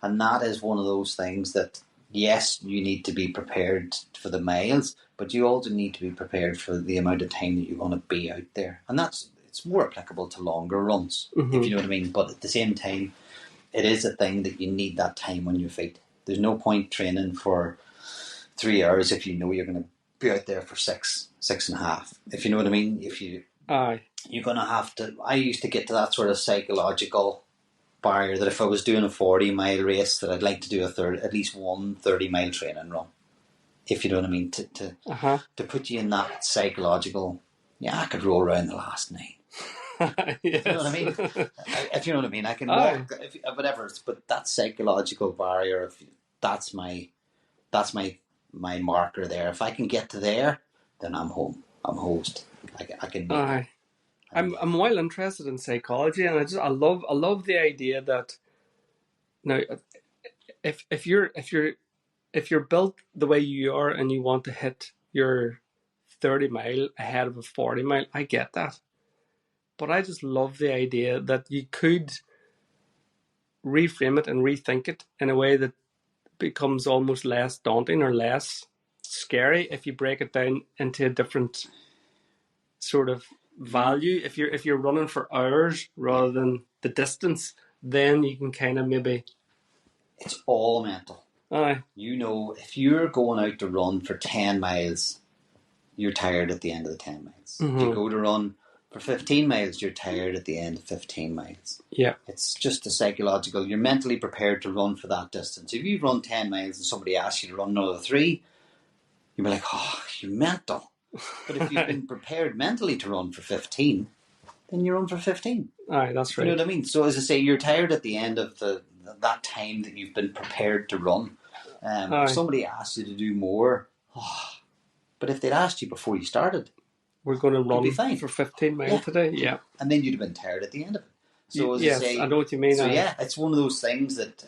and that is one of those things that, yes, you need to be prepared for the miles, but you also need to be prepared for the amount of time that you're going to be out there. And it's more applicable to longer runs, if you know what I mean. But at the same time, it is a thing that you need that time on your feet. There's no point training for 3 hours if you know you're going to be out there for 6.5. If you know what I mean. You're going to have to. I used to get to that sort of psychological barrier that if I was doing a 40-mile race, that I'd like to do at least one 30-mile training run. If you know what I mean, to put you in that psychological. Yeah, I could roll around the last 9. Yes. If you know what I mean. If you know what I mean, I can walk. Whatever. But that psychological barrier of that's my marker there. If I can get to there, then I'm home. I'm host. I can. I'm well interested in psychology, and I love the idea that now if you're built the way you are and you want to hit your 30-mile ahead of a 40-mile, I get that, but I just love the idea that you could reframe it and rethink it in a way that becomes almost less daunting or less scary if you break it down into a different sort of value. If you're running for hours rather than the distance, then you can kind of maybe. It's all mental. You know, if you're going out to run for 10 miles, you're tired at the end of the 10 miles. If you go to run for 15 miles, you're tired at the end of 15 miles. Yeah. It's just a psychological. You're mentally prepared to run for that distance. If you run 10 miles and somebody asks you to run another 3, you'll be like, oh, you're mental. But if you've been prepared mentally to run for 15, then you run for 15. That's right. You know what I mean? So as I say, you're tired at the end of that time that you've been prepared to run. If somebody asks you to do more, but if they'd asked you before you started, we're going to run be fine. For 15 miles today. Yeah. And then you'd have been tired at the end of it. So as yes, I say, I know what you mean. So it's one of those things that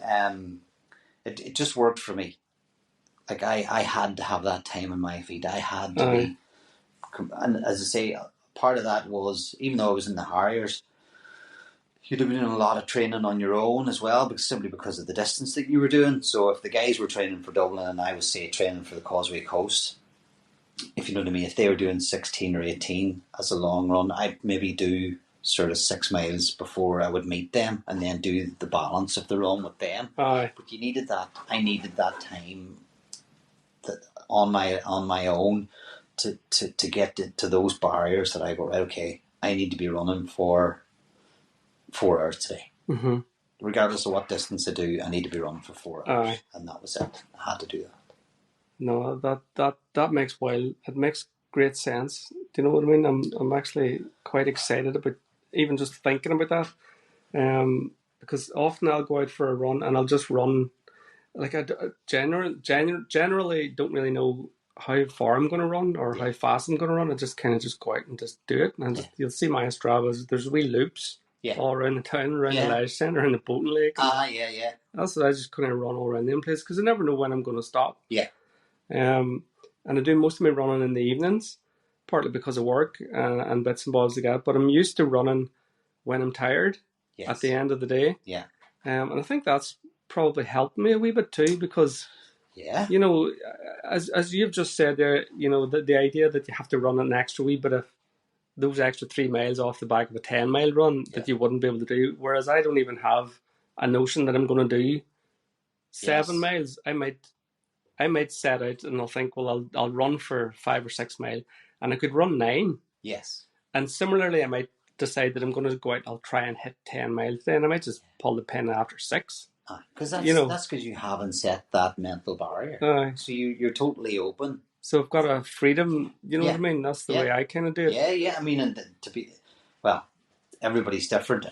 it just worked for me. Like I had to have that time on my feet. I had to be, and as I say, part of that was, even though I was in the Harriers, you'd have been doing a lot of training on your own as well, simply because of the distance that you were doing. So if the guys were training for Dublin and I was, say, training for the Causeway Coast, if you know what I mean, if they were doing 16 or 18 as a long run, I'd maybe do sort of 6 miles before I would meet them, and then do the balance of the run with them. But you needed that. I needed that time that on my own to get to those barriers that I go, right, okay, I need to be running for 4 hours today. Regardless of what distance I do, I need to be running for 4 hours. And that was it. I had to do that. No, that makes it makes great sense. Do you know what I mean? I'm actually quite excited about even just thinking about that. Because often I'll go out for a run and I'll just run. Like I generally don't really know how far I'm going to run or how fast I'm going to run. I just kind of just go out and just do it. And you'll see my Strava, there's wee loops Yeah. all around the town, around the Yeah. leisure centre, around the boating lake. Yeah. That's what I just kind of run all around them places because I never know when I'm going to stop. Yeah. And I do most of my running in the evenings, partly because of work and bits and bobs like that. But I'm used to running when I'm tired Yes. at the end of the day. Yeah. And I think that's probably helped me a wee bit too because, Yeah. you know, as you've just said there, you know, the idea that you have to run an extra wee bit of those extra 3 miles off the back of a 10-mile run that you wouldn't be able to do. Whereas I don't even have a notion that I'm going to do 7 miles. I might set out and I'll think, well, I'll run for 5 or 6 miles, and I could run 9. Yes. And similarly, I might decide that I'm going to go out. I'll try and hit 10 miles. Then I might just pull the pin after 6. Because that's because you haven't set that mental barrier. So you're totally open. So I've got a freedom. You know what I mean? That's the way I kind of do it. Yeah. I mean, and well, everybody's different.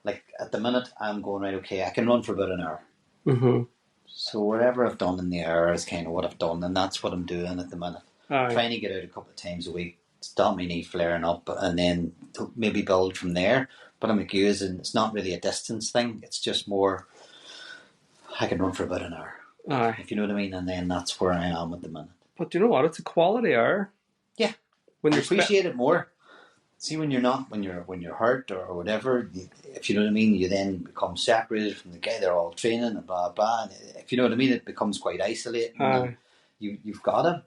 Like at the minute, I'm going right. Okay, I can run for about an hour. Mm-hmm. So whatever I've done in the hour is kind of what I've done, and that's what I'm doing at the minute. Trying to get out a couple of times a week, stop my knee flaring up, and then maybe build from there. But I'm accusing it's not really a distance thing. It's just more. I can run for about an hour, if you know what I mean, and then that's where I am at the minute. But you know what? It's a quality hour. Yeah, when you appreciate it more. See, when you're hurt or whatever, if you know what I mean, you then become separated from the guy. They're all training and blah blah. And if you know what I mean, it becomes quite isolating. And you've got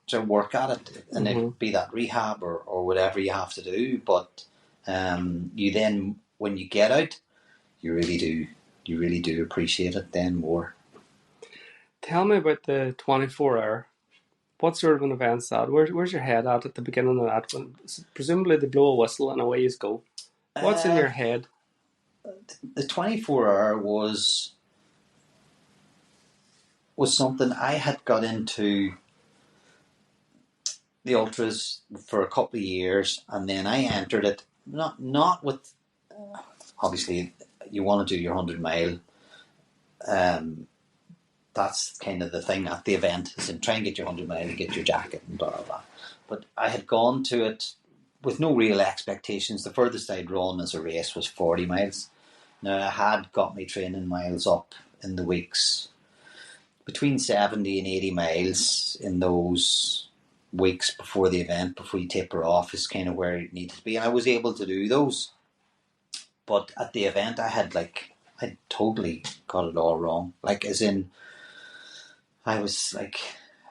to work at it, and it be that rehab or whatever you have to do. But you then, when you get out, you really do appreciate it then more. Tell me about the 24-hour. What sort of an event's that? Where's your head at the beginning of that? When presumably they blow a whistle and away you go. What's in your head? The 24-hour was something I had got into the ultras for a couple of years, and then I entered it not with obviously you want to do your 100-mile. That's kind of the thing at the event, is to try and get your 100-mile and get your jacket and blah, blah, blah. But I had gone to it with no real expectations. The furthest I'd run as a race was 40 miles. Now, I had got my training miles up in the weeks between 70 and 80 miles in those weeks before the event, before you taper off, is kind of where it needed to be. And I was able to do those. But at the event, I totally got it all wrong. Like, as in, I was like,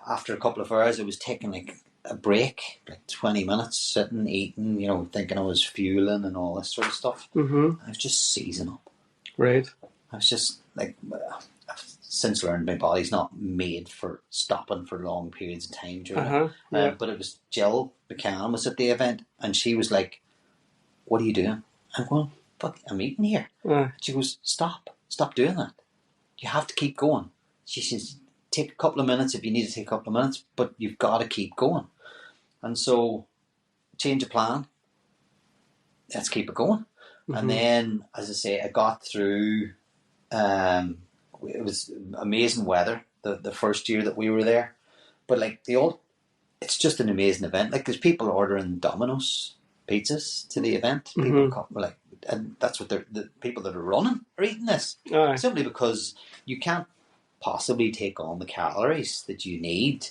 after a couple of hours, I was taking like a break, like 20 minutes, sitting, eating, thinking I was fueling and all this sort of stuff. Mm-hmm. I was just seizing up. Right. I was just like, I've since learned my body's not made for stopping for long periods of time during it. But it was Jill Buchanan was at the event, and she was like, "What are you doing?" I'm going, "Fuck, I'm eating here." She goes, Stop doing that. You have to keep going. She says, take a couple of minutes if you need to take a couple of minutes, but you've got to keep going. And so, change of plan. Let's keep it going. Mm-hmm. And then, as I say, I got through. It was amazing weather the first year that we were there, but like it's just an amazing event. Like, there's people ordering Domino's pizzas to the event. People come, like, and that's what the people that are running are eating this simply because you can't possibly take on the calories that you need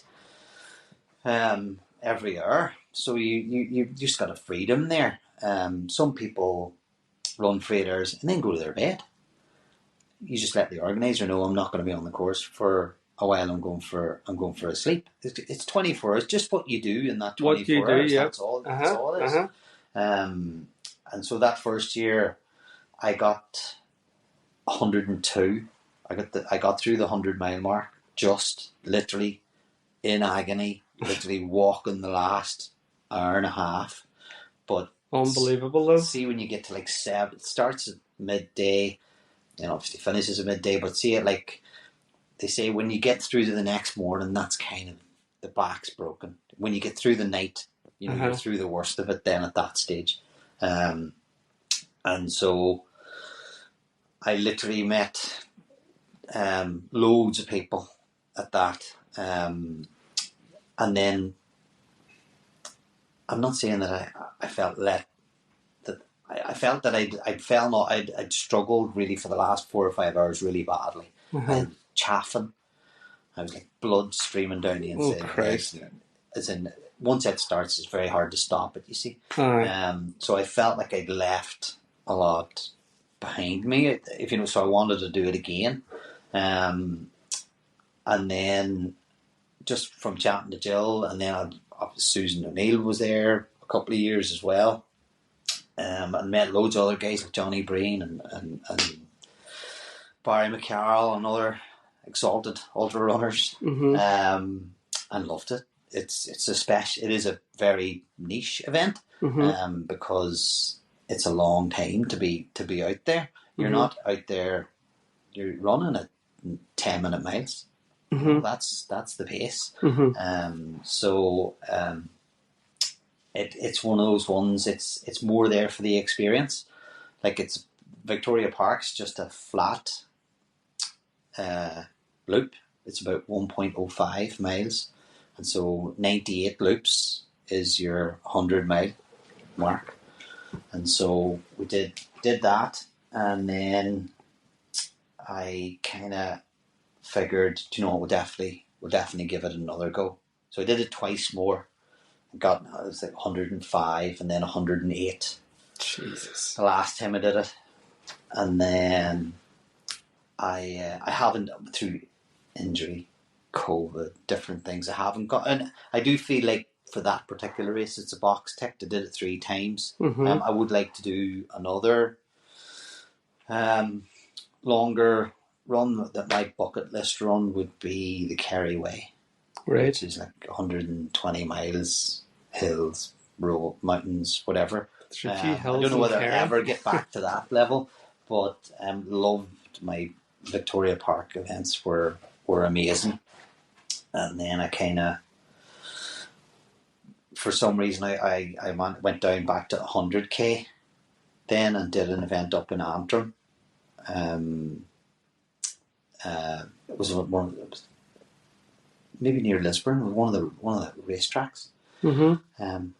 every hour. So you just got a freedom there. Some people run for 8 hours and then go to their bed. You just let the organizer know, I'm not going to be on the course for a while. I'm going for a sleep. It's 24 hours. Just what you do in that 24 hours. Yep. That's all. That's all it is. And so that first year, I got 102. I got through the 100-mile mark, just literally in agony, literally walking the last hour and a half. But unbelievable, though. See, when you get to like 7, it starts at midday. Obviously finishes at midday, but see it like they say, when you get through to the next morning, that's kind of the back's broken. When you get through the night, you're through the worst of it then at that stage. And so I literally met loads of people at that. And then I'm not saying that I felt that I felt that I'd struggled really for the last 4 or 5 hours really badly. I had chaffing. I was like blood streaming down the inside of the legs. As in, once it starts, it's very hard to stop it, you see. So I felt like I'd left a lot behind me, if you know. So I wanted to do it again. And then just from chatting to Jill, and then Susan O'Neill was there a couple of years as well. And met loads of other guys like Johnny Breen and Barry McCarroll and other exalted ultra runners, and loved it. It is a very niche event, because it's a long time to be out there. You're not out there. You're running at 10-minute miles. That's the pace. It's one of those ones. It's more there for the experience. Like, it's Victoria Park's just a flat loop. It's about 1.05 miles, and so 98 loops is your 100-mile mark. And so we did that, and then I kind of figured, we'll definitely give it another go. So I did it twice more. It was like 105 and then 108. Jesus. The last time I did it, and then I haven't, through injury, COVID, different things, I haven't got. And I do feel like for that particular race, it's a box ticked. I did it 3 times. I would like to do another longer run. That my bucket list run would be the Kerry Way, which is like 120 miles, hills, road, mountains, whatever. I don't know whether I'll ever get back to that level, but loved my Victoria Park events were amazing. And then I kind of, for some reason, I went down back to 100k then and did an event up in Antrim. It was maybe near Lisburn. It was one of the racetracks. Was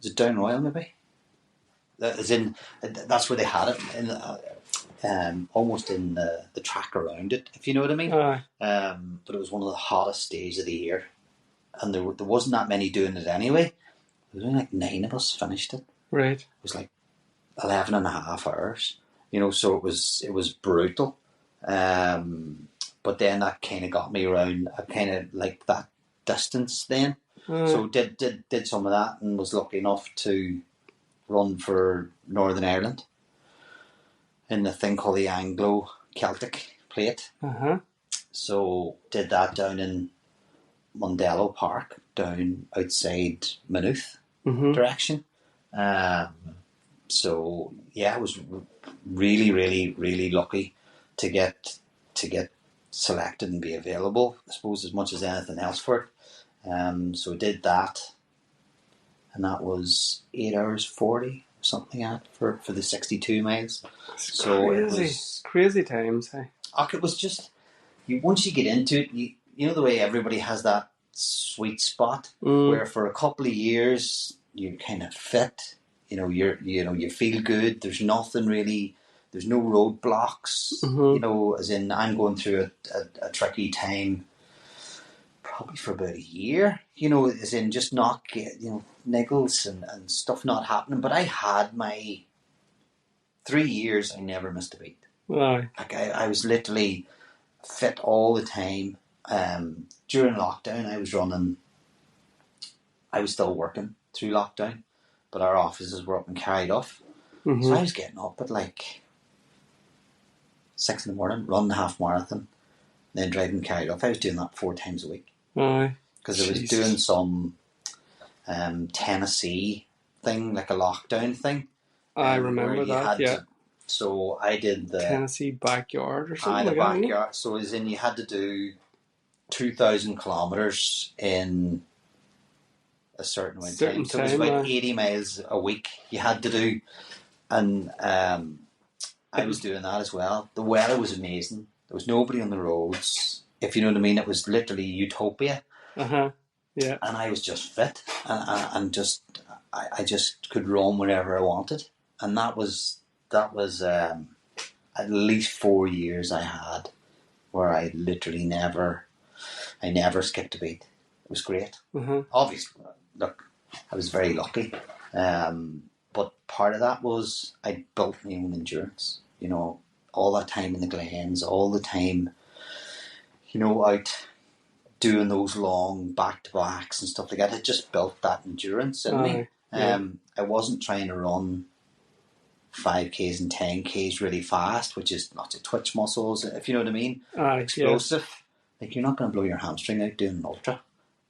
it Down Royal maybe? That's where they had it, almost in the track around it, if you know what I mean. But it was one of the hottest days of the year, and there wasn't that many doing it anyway. There was only like 9 of us finished it. It was like 11 and a half hours, so it was brutal. But then that kind of got me around. I kind of liked that distance then. So did some of that, and was lucky enough to run for Northern Ireland in the thing called the Anglo-Celtic Plate. So did that down in Mondello Park, down outside Maynooth direction. So yeah, I was really, really, really lucky to get selected and be available, I suppose, as much as anything else for it. So I did that, and that was 8 hours 40 or something like that for the 62 miles. It's crazy times. It was just, once you get into it, you know the way everybody has that sweet spot where for a couple of years you're kind of fit. You feel good. There's nothing really. There's no roadblocks. As in, I'm going through a tricky time, probably for about a year. As in, just not get niggles and stuff not happening. But I had my 3 years. I never missed a beat. Like I was literally fit all the time. During lockdown, I was running. I was still working through lockdown, but our offices were up in Carryduff. So I was getting up at like 6 a.m, running the half marathon, then driving Carryduff. I was doing that 4 times a week. Because I was doing some Tennessee thing, like a lockdown thing. I remember that, so I did the Tennessee backyard or something like that. The backyard. So as in, you had to do 2,000 kilometres in a certain amount of time. So it was about 80 miles a week you had to do. And I was doing that as well. The weather was amazing. There was nobody on the roads, if you know what I mean. It was literally utopia. Yeah. And I was just fit, and I just could roam wherever I wanted, and that was that was at least 4 years I had where I literally never skipped a beat. It was great. Obviously, look, I was very lucky. But part of that was I built my own endurance. You know, all that time in the glens, all the time, you know, out doing those long back-to-backs and stuff like that. It just built that endurance in me. I wasn't trying to run 5Ks and 10Ks really fast, which is not to twitch muscles, if you know what I mean. Explosive. Like, you're not going to blow your hamstring out doing an ultra.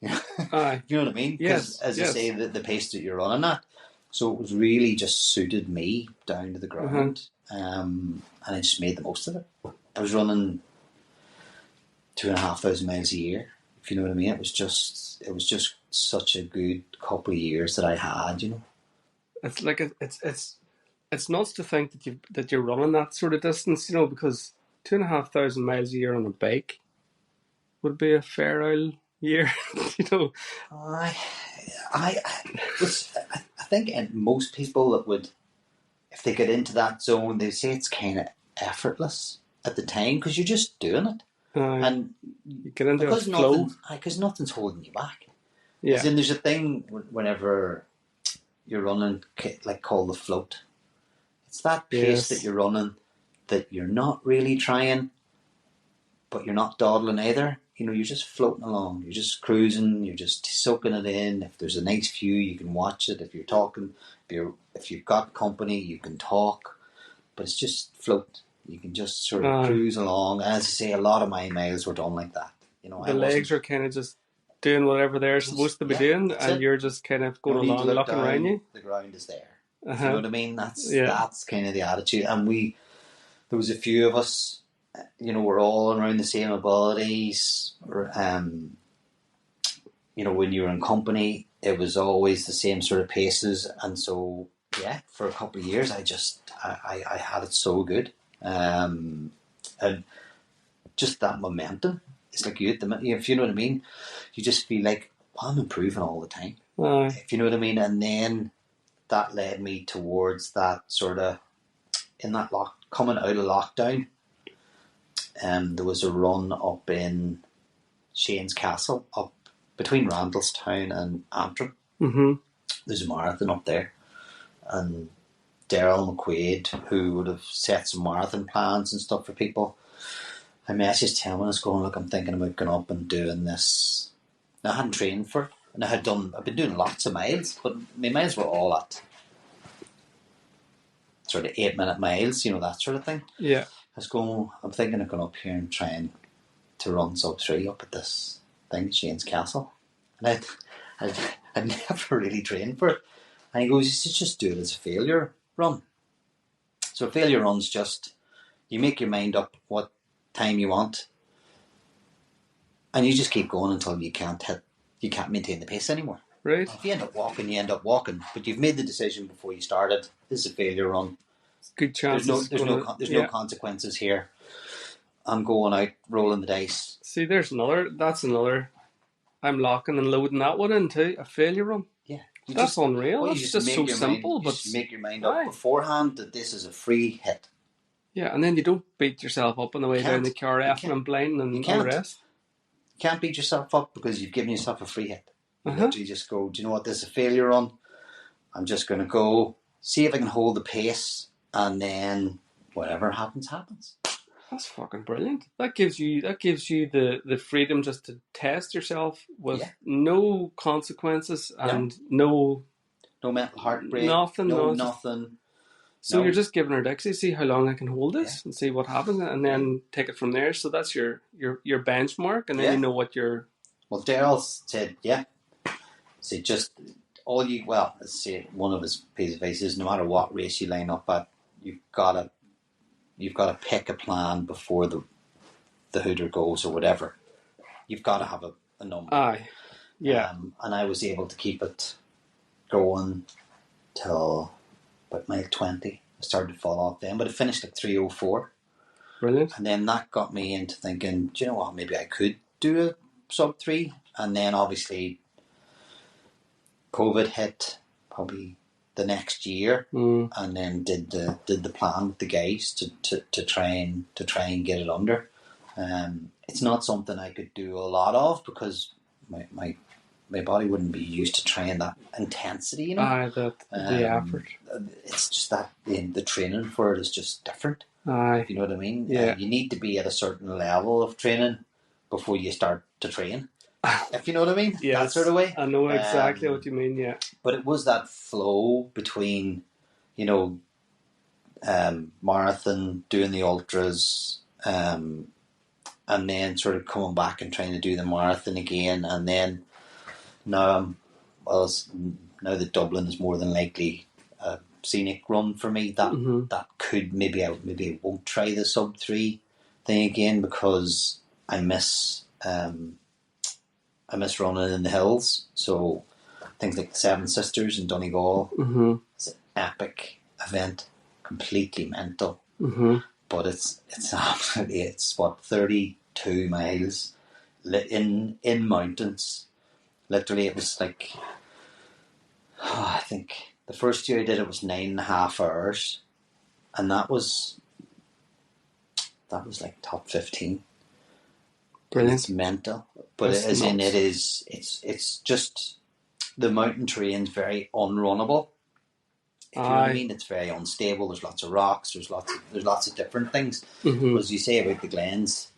You know what I mean? Because, as I say, the pace that you're running at. So it was really just suited me down to the ground. And I just made the most of it. I was running 2,500 miles a year, if you know what I mean. It was just such a good couple of years that I had, you know. It's like it's nuts to think that you're running that sort of distance, you know, because 2,500 miles a year on a bike would be a fair old year, you know. I think most people that would, if they get into that zone, they say it's kind of effortless at the time because you're just doing it. And you get into a flow. Because nothing's holding you back. Yeah. And there's a thing whenever you're running, like, called the float. It's that pace that you're running that you're not really trying, but you're not dawdling either. You know, you're just floating along. You're just cruising. You're just soaking it in. If there's a nice view, you can watch it. If you're talking, if you've got company, you can talk. But it's just float. You can just sort of cruise along. As I say, a lot of my miles were done like that. You know, the legs are kind of just doing whatever they're supposed to be doing, and you're just kind of going along, looking around you. The ground is there. You know what I mean? That's kind of the attitude. And there was a few of us. You know, we're all around the same abilities. You know, when you were in company, it was always the same sort of paces, and so for a couple of years, I had it so good, and just that momentum. It's like if you know what I mean, you just feel like, well, I'm improving all the time. If you know what I mean, and then that led me towards that sort of coming out of lockdown. There was a run up in Shane's Castle, up between Randallstown and Antrim. There's a marathon up there, and Daryl McQuaid, who would have set some marathon plans and stuff for people, I messaged him and I was going, look, I'm thinking about going up and doing this. Now, I hadn't trained for it, and I've been doing lots of miles, but my miles were all at sort of 8-minute miles, you know, that sort of thing. Yeah. I'm thinking of going up here and trying to run sub 3 up at this thing, Shane's Castle. And I'd never really trained for it. And he goes, you should just do it as a failure run. So a failure run's just, you make your mind up what time you want, and you just keep going until you can't maintain the pace anymore. Right. If you end up walking, you end up walking. But you've made the decision before you started. This is a failure run. Good chance. There's no consequences here. I'm going out, rolling the dice. See, that's another. I'm locking and loading that one into a failure run. Yeah. That's unreal. Well, that's just so simple. But you make your mind up beforehand that this is a free hit. Yeah, and then you don't beat yourself up on the way down the KRF and blind and all the rest. You can't beat yourself up because you've given yourself a free hit. You literally just go, do you know what, this is a failure run. I'm just going to go, see if I can hold the pace, and then whatever happens, happens. That's fucking brilliant. That gives you the freedom just to test yourself with no consequences and no mental heartbreak. Nothing. So you're just giving her Dixie, see how long I can hold this and see what happens, and then take it from there. So that's your benchmark, and then you know what you're. Well, Daryl said, see, just let's say one of his piece of advice is, no matter what race you line up at, you've got to pick a plan before the hooter goes or whatever. You've got to have a number. Aye, yeah. And I was able to keep it going till about mile 20. I started to fall off then, but it finished like 3:04. Brilliant. And then that got me into thinking, do you know what, maybe I could do a sub 3. And then obviously COVID hit probably the next year, Mm. and then did the plan with the guys to try and get it under. It's not something I could do a lot of because my body wouldn't be used to trying that intensity, you know. Aye, the effort. It's just that the training for it is just different. Aye. If you know what I mean. Yeah. You need to be at a certain level of training before you start to train. If you know what I mean. Yes, that sort of way. I know exactly what you mean. Yeah. But it was that flow between, marathon, doing the ultras, and then sort of coming back and trying to do the marathon again, and then now now that Dublin is more than likely a scenic run for me, that could maybe I won't try the sub 3 thing again because I miss running in the hills. So things like the Seven Sisters in Donegal, it's an epic event, completely mental. But it's absolutely, it's what, 32 miles in mountains. Literally, it was like, I think the first year I did it was 9.5 hours, and that was like top 15. Brilliant. It's mental, but it's just the mountain terrain's very unrunnable. If you know what I mean, it's very unstable. There's lots of rocks. There's lots of different things. But as you say about the Glens,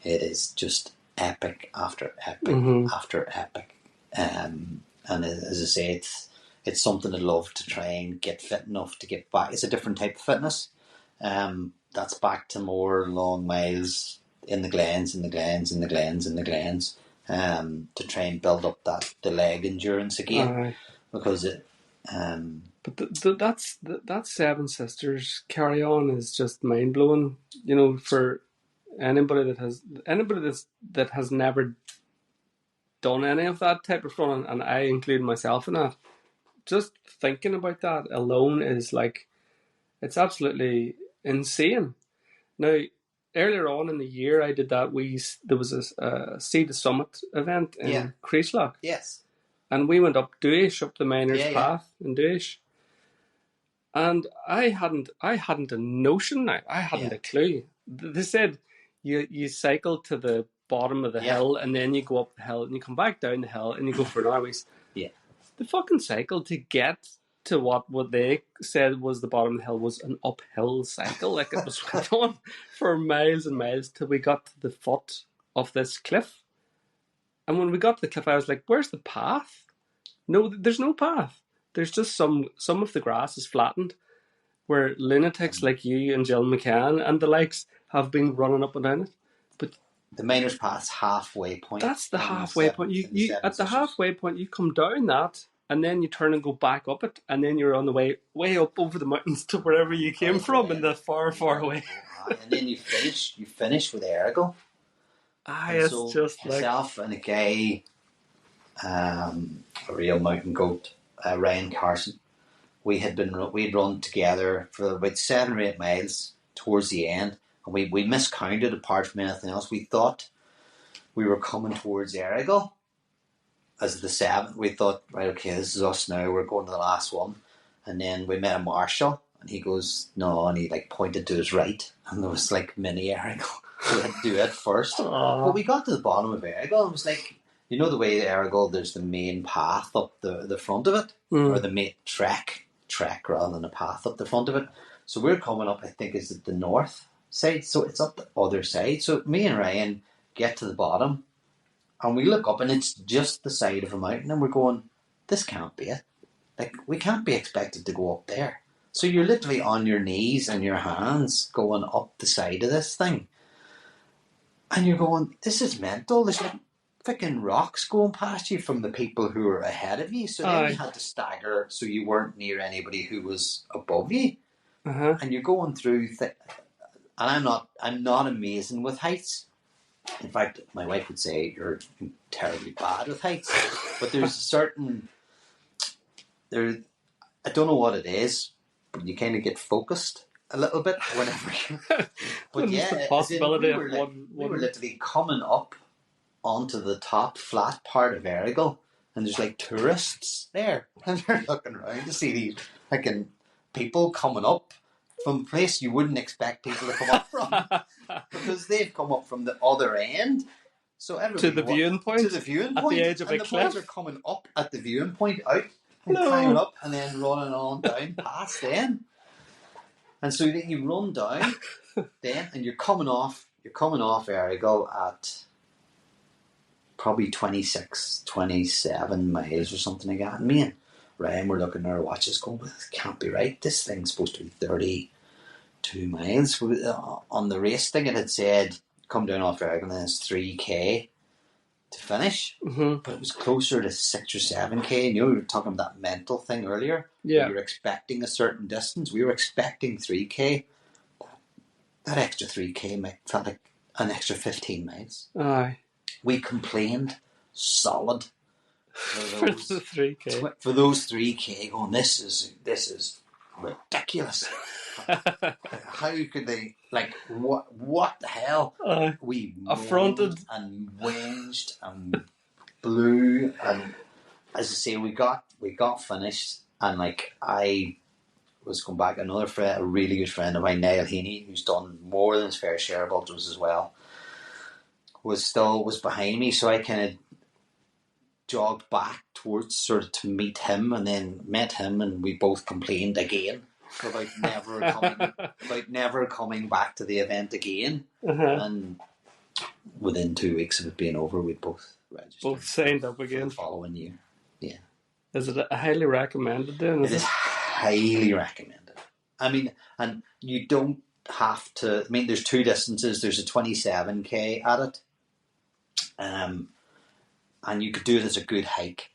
it is just epic after epic after epic. And as I say, it's something I'd love to try and get fit enough to get back. It's a different type of fitness. That's back to more long miles in the Glens, to try and build up the leg endurance again. Because it. But that Seven Sisters carry on is just mind blowing. You know, for anybody that has never done any of that type of running, and I include myself in that. Just thinking about that alone is like, it's absolutely insane. Now, earlier on in the year, I did that. There was a See the Summit event in Creeslough. Yes. And we went up Dooish, up the Miners Path in Dooish. And I hadn't a notion now. I hadn't a clue. They said you cycle to the bottom of the hill and then you go up the hill and you come back down the hill and you go for an hour. Yeah. The fucking cycle to get to what they said was the bottom of the hill was an uphill cycle. Like, it was went on for miles and miles till we got to the foot of this cliff. And when we got to the cliff, I was like, where's the path? No, there's no path. There's just some of the grass is flattened where lunatics like you and Jill McCann and the likes have been running up and down it. But the Miners Path's halfway point. That's the halfway point. You at the halfway point, you come down that, and then you turn and go back up it, and then you're on the way up over the mountains to wherever you came from in the far, far away. And then you finish with Errigal. It's so just myself and a guy, a real mountain goat, Ryan Carson. We'd run together for about 7 or 8 miles towards the end, and we miscounted apart from anything else. We thought we were coming towards Errigal as the 7th. We thought, right, okay, this is us now. We're going to the last one, and then we met a marshal, and he goes, no, and he pointed to his right, and there was mini Errigal. We had to do it first. But we got to the bottom of Errigal, and it was like, you know the way the Errigal, there's the main path up the front of it, or the main trek rather than a path up the front of it. So we're coming up, I think, is it the north side? So it's up the other side. So me and Ryan get to the bottom, and we look up, and it's just the side of a mountain, and we're going, this can't be it. We can't be expected to go up there. So you're literally on your knees and your hands going up the side of this thing. And you're going, this is mental. There's freaking rocks going past you from the people who are ahead of you. So then you had to stagger so you weren't near anybody who was above you. And you're going through and I'm not amazing with heights. In fact, my wife would say you're terribly bad with heights. But there's a certain I don't know what it is, but you kind of get focused a little bit whenever you. But the possibility we were literally coming up onto the top flat part of Errigal, and there's like tourists there, and they're looking around to see these fucking people coming up from a place you wouldn't expect people to come up from, because they've come up from the other end. So everybody To the viewing point? to the viewing At point, the edge of and a the cliff? boys are coming up at the viewing point, out and No. climbing up, and then running on down past them. And so then you run down, then, and you're coming off Errigal at probably 26, 27 miles or something like that. And me and Ryan were looking at our watches going, well, this can't be right. This thing's supposed to be 32 miles. On the race thing, it had said, come down off Errigal and then it's 3k to finish. Mm-hmm. But it was closer to 6 or 7k. You know, we were talking about that mental thing earlier. Yeah. You're expecting a certain distance. We were expecting 3k. That extra 3k felt like an extra 15 miles. Aye. We complained solid For the 3K. for those 3k. Going, this is ridiculous. How could they, like, what the hell? We affronted and whinged and blew, and as I say, we got finished, and like I was going back, another friend, a really good friend of mine, Niall Heaney, who's done more than his fair share of ultras as well, was behind me, so I kind of jogged back towards sort of to meet him, and then met him, and we both complained again about never coming back to the event again. And within 2 weeks of it being over, we'd both registered. Both signed up again. The following year. Yeah. Is it highly recommended then? It is highly recommended. I mean, and you don't have to, I mean, there's two distances. There's a 27k at it. And you could do it as a good hike.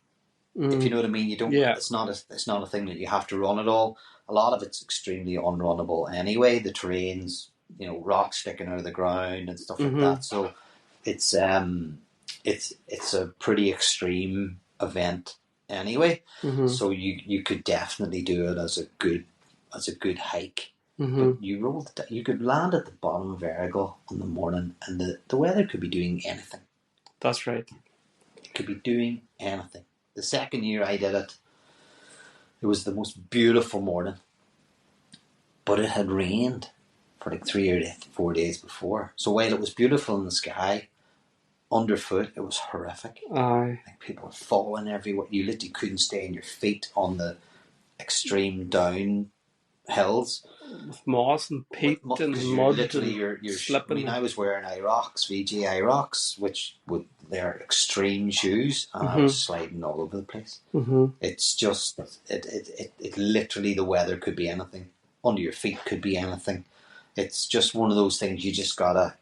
If you know what I mean. You don't, it's not a thing that you have to run at all. A lot of it's extremely unrunnable anyway. The terrain's, you know, rocks sticking out of the ground and stuff like that. So it's a pretty extreme event anyway. So you could definitely do it as a good hike. But you could land at the bottom of Errigal in the morning, and the weather could be doing anything. That's right. It could be doing anything. The second year I did it, it was the most beautiful morning, but it had rained for like 3 or 4 days before. So while it was beautiful in the sky, underfoot it was horrific. Aye. Like people were falling everywhere. You literally couldn't stay on your feet on the extreme down hills. With moss and peat and mud. Literally, you're slipping. I mean, I was wearing IROX, VG IROX, which they're extreme shoes, and I was sliding all over the place. It's just it literally, the weather could be anything. Under your feet could be anything. It's just one of those things. You just gotta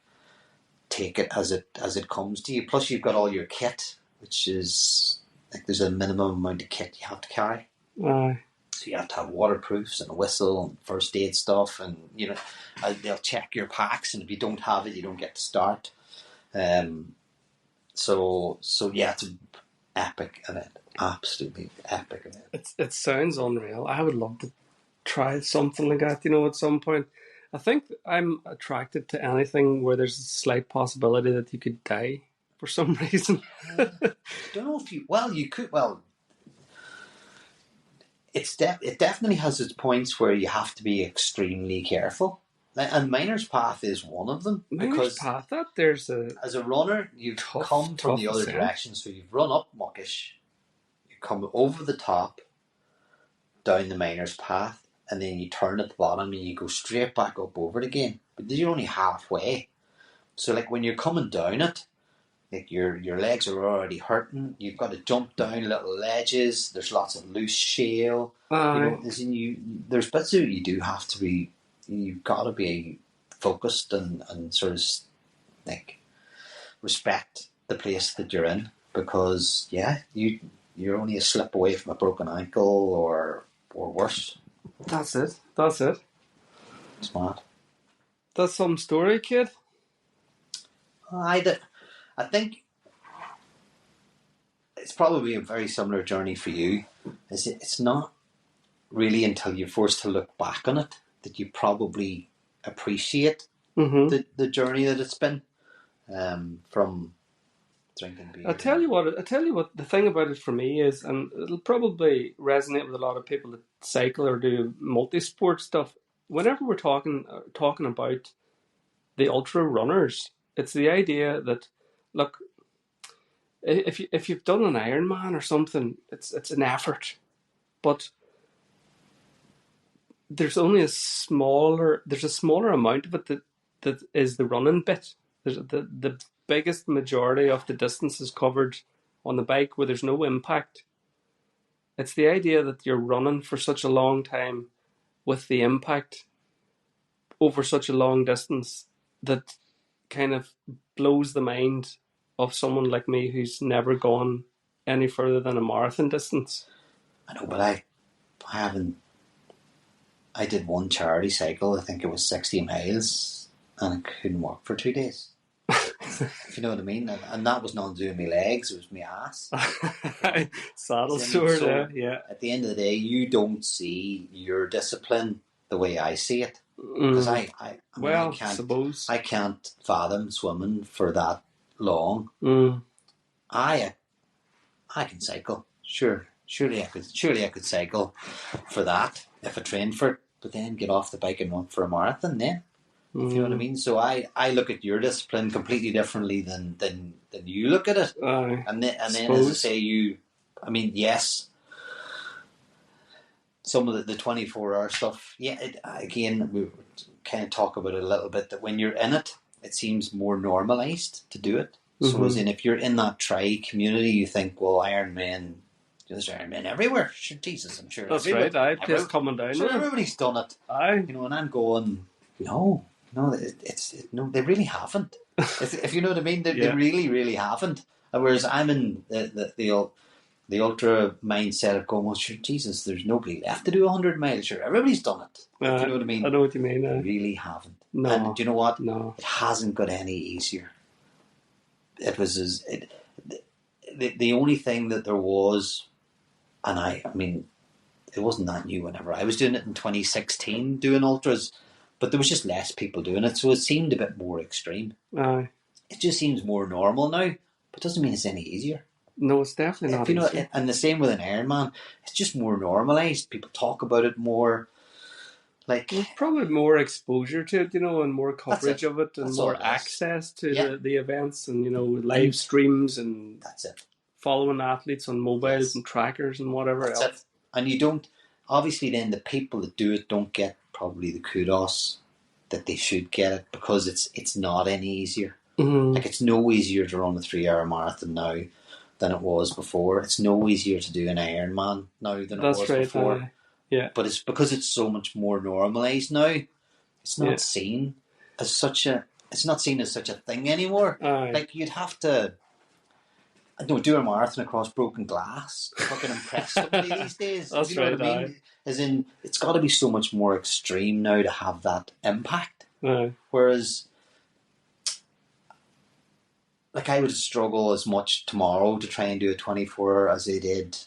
take it as it comes to you. Plus, you've got all your kit, which is like there's a minimum amount of kit you have to carry. Aye. So you have to have waterproofs and a whistle and first aid stuff, and you know they'll check your packs, and if you don't have it, you don't get to start. So yeah, it's an epic event, absolutely epic event. It sounds unreal. I would love to try something like that, you know, at some point. I think I'm attracted to anything where there's a slight possibility that you could die for some reason. I don't know if you could. It definitely has its points where you have to be extremely careful, and Miner's Path is one of them. Miner's Path, as a runner, you've come from the other direction, so you've run up Muckish, you come over the top, down the Miner's Path, and then you turn at the bottom and you go straight back up over it again. But you're only halfway, so like when you're coming down it, like your legs are already hurting. You've got to jump down little ledges. There's lots of loose shale. There's bits of it you do have to be. You've got to be focused and sort of like respect the place that you're in, because you're only a slip away from a broken ankle or worse. That's it. It's mad. That's some story, kid. I think it's probably a very similar journey for you. It's not really until you're forced to look back on it that you probably appreciate the journey that it's been, from drinking beer. I tell you what. The thing about it for me is, and it'll probably resonate with a lot of people that cycle or do multi-sport stuff. Whenever we're talking about the ultra runners, it's the idea that, look, if you've done an Ironman or something, it's an effort, but there's a smaller amount of it that is the running bit. There's the biggest majority of the distance is covered on the bike where there's no impact. It's the idea that you're running for such a long time with the impact over such a long distance that kind of blows the mind of someone like me who's never gone any further than a marathon distance. I know, but I haven't. I did one charity cycle. I think it was 60 miles, and I couldn't walk for 2 days. If you know what I mean, and that was not doing my legs; it was my ass. Saddle sore, yeah. At the end of the day, you don't see your discipline the way I see it, because I can't fathom swimming for that long. I can cycle, surely I could cycle for that if I trained for it, but then get off the bike and run for a marathon then. If you know what I mean. So I look at your discipline completely differently than you look at it. And then as I say, yes, some of the 24-hour stuff, again, we kind of talk about it a little bit, that when you're in it, it seems more normalised to do it. So as in, if you're in that tri community, you think, well, Ironman, there's Ironman everywhere. Sure, Jesus, I'm sure. That's right. Just coming down. Sure, everybody's done it. You know, and I'm going, no, they really haven't. If you know what I mean, they really, really haven't. Whereas I'm in the ultra mindset of going, well, sure, Jesus, there's nobody left to do 100 miles. Sure, everybody's done it. If you know what I mean. I know what you mean. They really haven't. No. And do you know what? No. It hasn't got any easier. It was the only thing that there was, and I mean, it wasn't that new whenever I was doing it in 2016, doing ultras, but there was just less people doing it, so it seemed a bit more extreme. It just seems more normal now, but doesn't mean it's any easier. No, it's definitely not easier. And the same with an Ironman, it's just more normalised. People talk about it more. Like, there's probably more exposure to it, and more coverage of it, and more access to the events, and live streams, and that's it. Following athletes on mobiles and trackers and whatever else. It. And you don't, obviously then the people that do it don't get probably the kudos that they should get it, because it's not any easier. Like, it's no easier to run a 3-hour marathon now than it was before. It's no easier to do an Ironman now than it was before. But it's because it's so much more normalised now. It's not seen as such a thing anymore. Like, you'd have to do a marathon across broken glass to fucking impress somebody these days. That's you know what I mean? As in, it's got to be so much more extreme now to have that impact. Whereas, like, I would struggle as much tomorrow to try and do a 24 as I did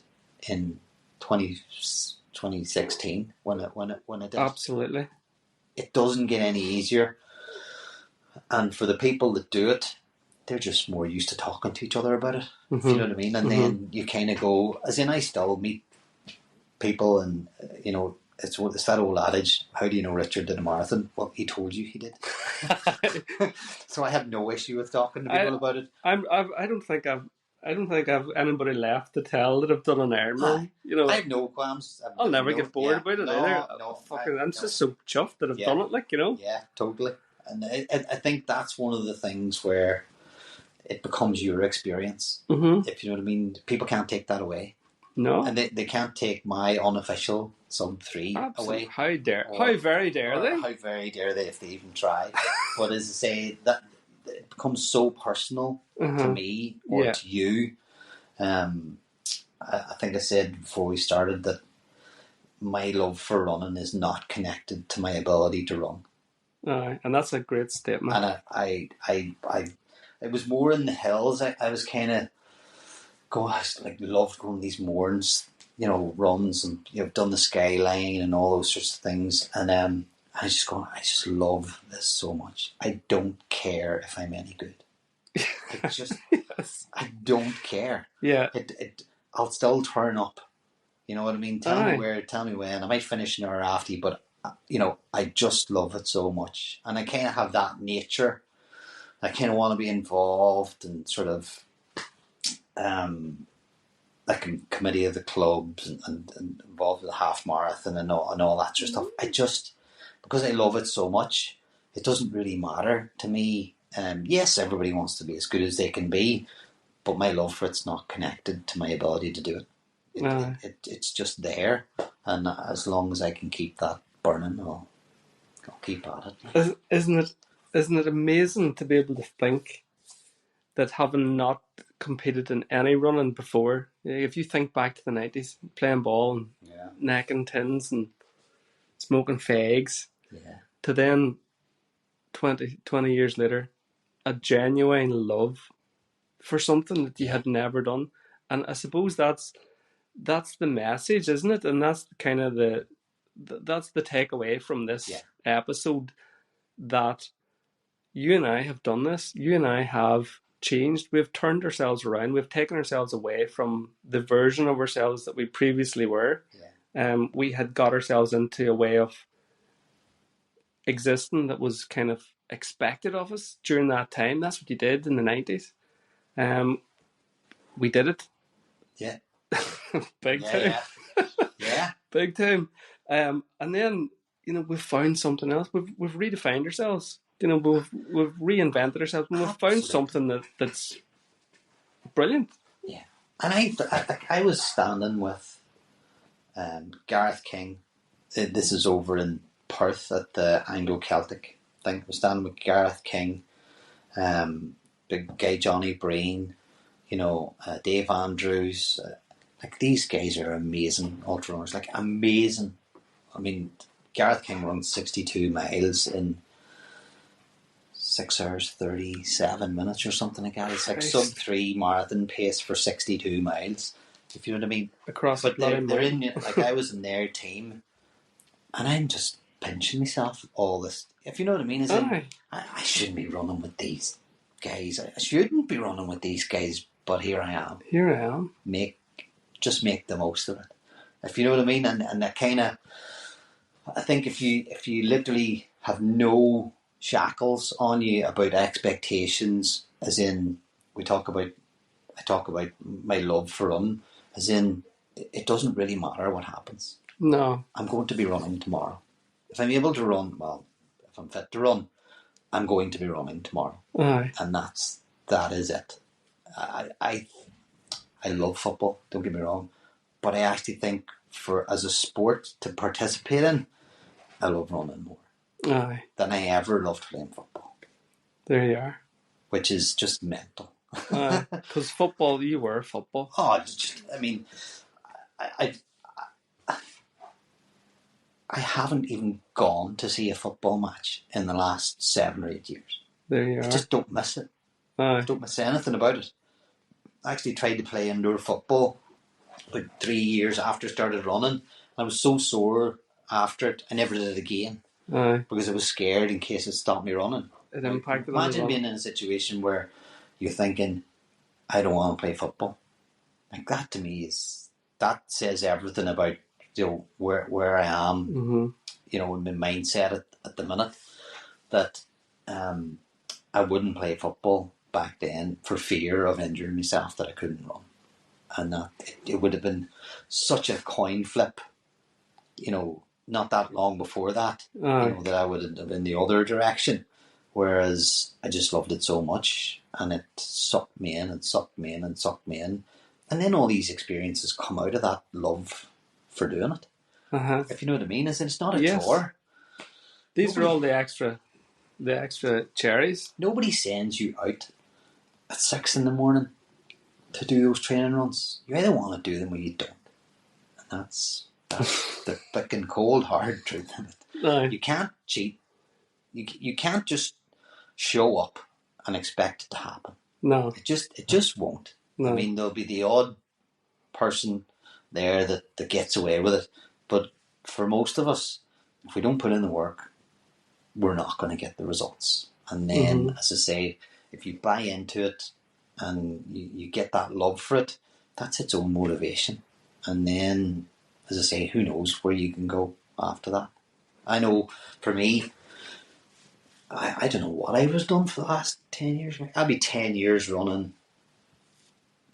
in 2016 when it did. Absolutely. It doesn't get any easier. And for the people that do it, they're just more used to talking to each other about it. If you know what I mean? And then you kind of go, as in, I still meet people, and it's that old adage, how do you know Richard did a marathon? Well, he told you he did. So I have no issue with talking to people about it. I don't think I've anybody left to tell that I've done an Ironman. I have no qualms. I'll never get bored about it either. I'm just so chuffed that I've done it. Yeah, totally. And I think that's one of the things where it becomes your experience. If you know what I mean. People can't take that away. No. And they can't take my unofficial sub-3 away. How very dare they? How very dare they if they even try. But as I say, that it becomes so personal to me or to you. I think I said before we started that my love for running is not connected to my ability to run. And that's a great statement. And I it was more in the hills. I was kind of loved going these mornings, runs, and done the skyline and all those sorts of things. And I just love this so much. I don't care if I'm any good. I just, Yes. I don't care. Yeah. I'll still turn up. You know what I mean? Tell me Aye. where, tell me when. I might finish an hour after you, but you know, I just love it so much, and I kind of have that nature. I kind of want to be involved and sort of, like a committee of the clubs and involved with the half marathon and all that sort of stuff. I just, because I love it so much, it doesn't really matter to me. Yes, everybody wants to be as good as they can be, but my love for it's not connected to my ability to do it. It's just there, and as long as I can keep that burning, I'll keep at it. Isn't it amazing to be able to think that having not competed in any running before, if you think back to the 90s, playing ball and Yeah, necking tins and smoking fags, yeah, to then 20 years later, a genuine love for something that you had never done. And I suppose that's the message, isn't it? And that's kind of that's the takeaway from this episode, that you and I have done this. You and I have changed. We've turned ourselves around. We've taken ourselves away from the version of ourselves that we previously were. We had got ourselves into a way of existing that was kind of expected of us during that time. That's what you did in the 90s. We did it. Yeah. Big time. Yeah. Big time. And then, we've found something else. We've redefined ourselves. We've reinvented ourselves, and we've found something that's brilliant. Yeah. And I was standing with Gareth King. This is over in Perth at the Anglo-Celtic thing. I was standing with Gareth King, big guy Johnny Breen, Dave Andrews. Like, these guys are amazing ultra runners. Like, amazing. I mean, Gareth King runs 62 miles in 6 hours 37 minutes or something like that. It's like sub 3 marathon pace for 62 miles. If you know what I mean. Across but they're in, like, I was in their team, and I'm just pinching myself all this. If you know what I mean, is I shouldn't be running with these guys. I shouldn't be running with these guys, but here I am. Here I am. Just make the most of it. If you know what I mean, and that kind of, I think if you literally have no shackles on you about expectations, as in I talk about my love for running, as in it doesn't really matter what happens. No. I'm going to be running tomorrow. If I'm able to run, well, if I'm fit to run, I'm going to be running tomorrow. Aye. And that is it. I love football, don't get me wrong, but I actually think as a sport to participate in, I love running more than I ever loved playing football. There you are. Which is just mental. Because football, you were football. Oh, I mean, I haven't even gone to see a football match in the last 7 or 8 years. There you are. I just don't miss it. I don't miss anything about it. I actually tried to play indoor football about 3 years after I started running. I was so sore after it, I never did it again. Because I was scared in case it stopped me running. It impacted. Imagine being in a situation where you're thinking, I don't want to play football. Like, that to me that says everything about where I am, in my mindset at the minute, that I wouldn't play football back then for fear of injuring myself, that I couldn't run. And that it would have been such a coin flip, not that long before that, that I would have been the other direction. Whereas I just loved it so much, and it sucked me in and sucked me in and sucked me in. And then all these experiences come out of that love for doing it. If you know what I mean, it's not a chore. These are all the extra cherries. Nobody sends you out at 6 a.m. to do those training runs. You either want to do them or you don't. And that's the fucking cold, hard truth of it. You can't cheat. You can't just show up and expect it to happen. No. It just won't. No. I mean, there'll be the odd person there that gets away with it. But for most of us, if we don't put in the work, we're not going to get the results. And then, as I say, if you buy into it and you get that love for it, that's its own motivation. And then, as I say, who knows where you can go after that. I know for me, I don't know what I was done for the last 10 years. I'll be 10 years running.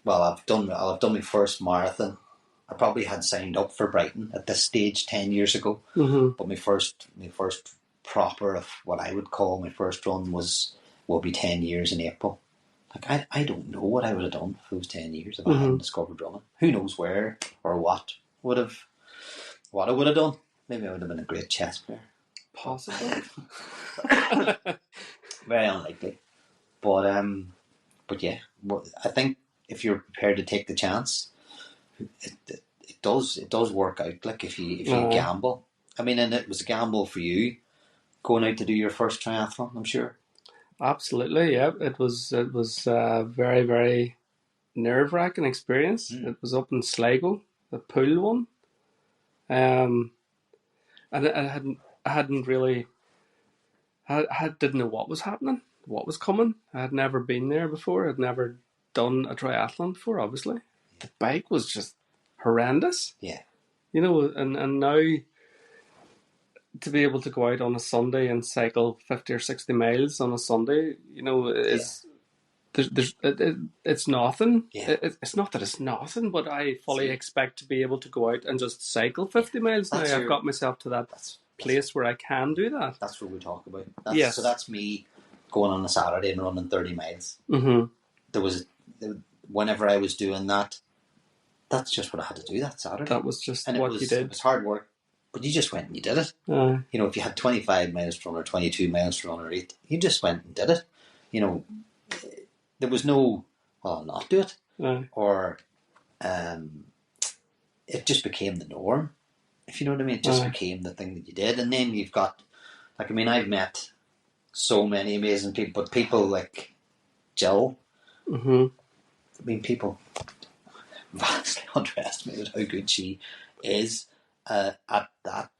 Well, I'll have done my first marathon. I probably had signed up for Brighton at this stage 10 years ago. Mm-hmm. But my first proper, of what I would call my first run, will be 10 years in April. Like, I don't know what I would have done for those 10 years if I hadn't discovered running. Who knows where or what I would have done. Maybe I would have been a great chess player. Possibly. Very unlikely. But yeah, I think if you're prepared to take the chance, it does work out. Like if you gamble. I mean, and it was a gamble for you going out to do your first triathlon, I'm sure. Absolutely, yeah. It was a very, very nerve-wracking experience. It was up in Sligo, the pool one. And I hadn't really, didn't know what was happening, what was coming. I had never been there before. I'd never done a triathlon before, obviously. The bike was just horrendous. Yeah. You know, and now to be able to go out on a Sunday and cycle 50 or 60 miles on a Sunday, you know, is it's nothing. Yeah. It's not that it's nothing, but I fully expect to be able to go out and just cycle 50 miles now. I've got myself to that place where I can do that. That's what we talk about. Yes. So that's me going on a Saturday and running 30 miles. Mm-hmm. Whenever I was doing that, that's just what I had to do that Saturday. That was just what you did. It was hard work, but you just went and you did it. You know, if you had 25 miles to run or 22 miles to run or 8, you just went and did it. You know, there was no, well, I'll not do it. Or it just became the norm, if you know what I mean. It just became the thing that you did. And then you've got, like, I mean, I've met so many amazing people, but people like Jill, I mean, people vastly underestimated how good she is at that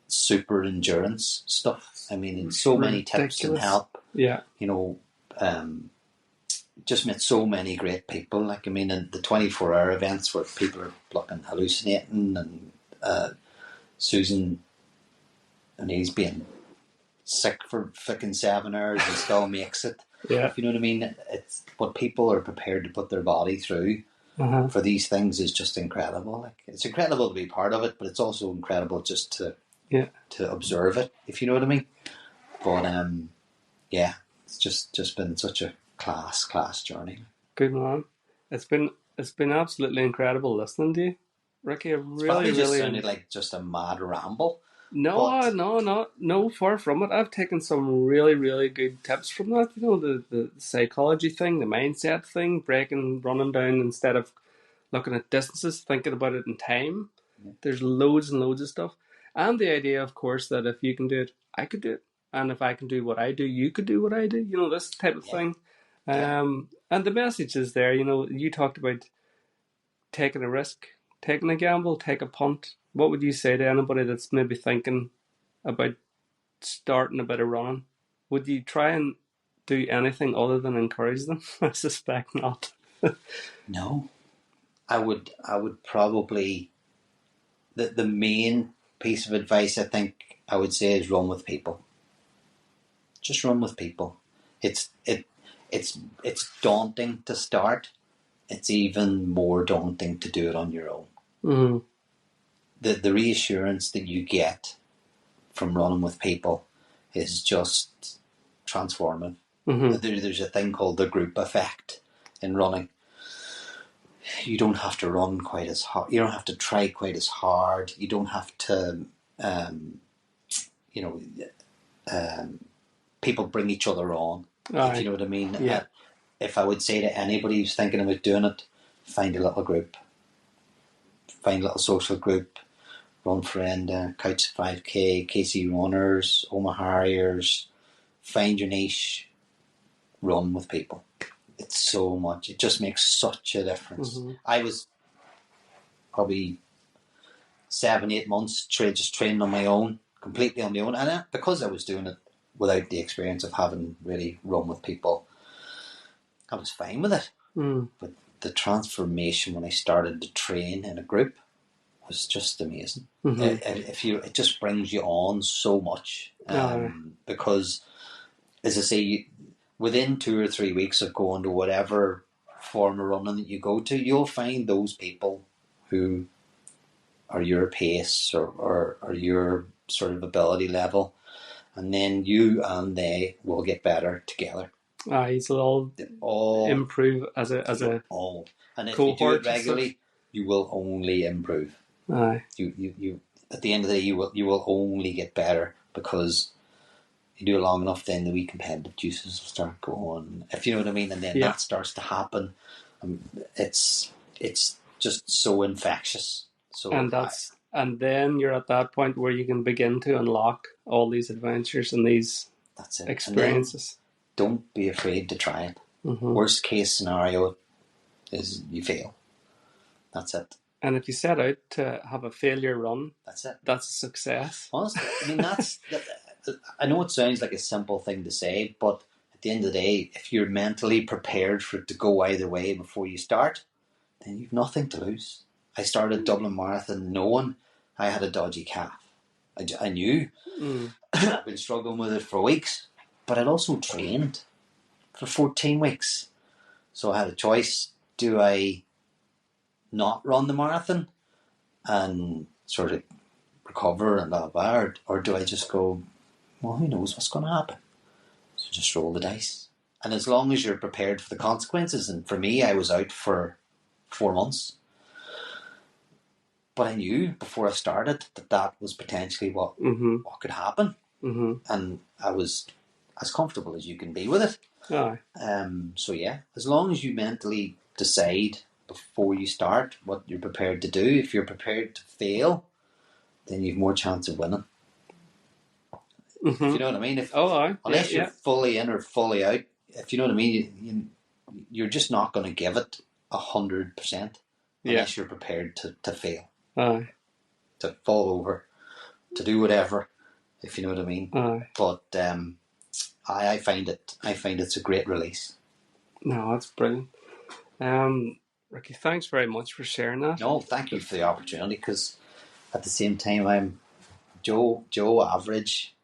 super endurance stuff. I mean, in so many tips and help. Yeah. You know, just met so many great people. Like, I mean, in the 24-hour events where people are fucking hallucinating, and Susan, and he's being sick for fucking 7 hours and still makes it. Yeah. If you know what I mean? It's what people are prepared to put their body through for these things is just incredible. Like, it's incredible to be part of it, but it's also incredible just to observe it, if you know what I mean. But yeah, it's just been such a class journey. Good man. It's been absolutely incredible listening to you, Ricky. I really sounded like just a mad ramble. No, far from it. I've taken some really, really good tips from that. You know, the psychology thing, the mindset thing, running down instead of looking at distances, thinking about it in time. Yeah. There's loads and loads of stuff. And the idea, of course, that if you can do it, I could do it. And if I can do what I do, you could do what I do. You know, this type of thing. And the message is there. You know, you talked about taking a risk, taking a gamble, take a punt. What would you say to anybody that's maybe thinking about starting a bit of running? Would you try and do anything other than encourage them? I suspect not. No. I would probably, the main piece of advice I think I would say is run with people. Just run with people. It's daunting to start. It's even more daunting to do it on your own. Mm-hmm. The reassurance that you get from running with people is just transformative. Mm-hmm. There's a thing called the group effect in running. You don't have to run quite as hard. You don't have to try quite as hard. You don't have to, people bring each other on. If you know what I mean. Yeah. If I would say to anybody who's thinking about doing it, find a little group. Find a little social group. Run Friend, Couch 5K, KC Runners, Omagh Harriers. Find your niche. Run with people. It's so much. It just makes such a difference. Mm-hmm. I was probably 7-8 months just training on my own, completely on my own. And because I was doing it without the experience of having really run with people, I was fine with it. Mm. But the transformation when I started to train in a group was just amazing. It just brings you on so much, because, as I say, within 2 or 3 weeks of going to whatever form of running that you go to, you'll find those people who are your pace or your sort of ability level, and then you and they will get better together. So they'll improve as a all. And if cohort you do it regularly, you will only improve. Aye. You at the end of the day, you will only get better, because you do it long enough, then the wee competitive juices will start going, if you know what I mean, and then that starts to happen. It's just so infectious. So and then you're at that point where you can begin to unlock all these adventures and these experiences. Don't be afraid to try it. Worst case scenario is you fail. That's it. And if you set out to have a failure run, that's it. That's a success. Honestly, I mean, I know it sounds like a simple thing to say, but at the end of the day, if you're mentally prepared for it to go either way before you start, then you've nothing to lose. I started Dublin Marathon knowing I had a dodgy calf. I knew. I've been struggling with it for weeks, but I'd also trained for 14 weeks. So I had a choice. Do I not run the marathon and sort of recover and blah, blah, blah, or do I just go, well, who knows what's going to happen? So just roll the dice. And as long as you're prepared for the consequences, and for me, I was out for 4 months. But I knew before I started that was potentially what could happen. And I was as comfortable as you can be with it. So yeah, as long as you mentally decide before you start what you're prepared to do, if you're prepared to fail, then you've more chance of winning. If you know what I mean. Unless you're fully in or fully out, if you know what I mean, you're just not going to give it 100% unless you're prepared to fail, to fall over, to do whatever, if you know what I mean. But I find it's a great release. No, that's brilliant. Ricky, thanks very much for sharing that. No, thank you for the opportunity, because at the same time I'm Joe Average.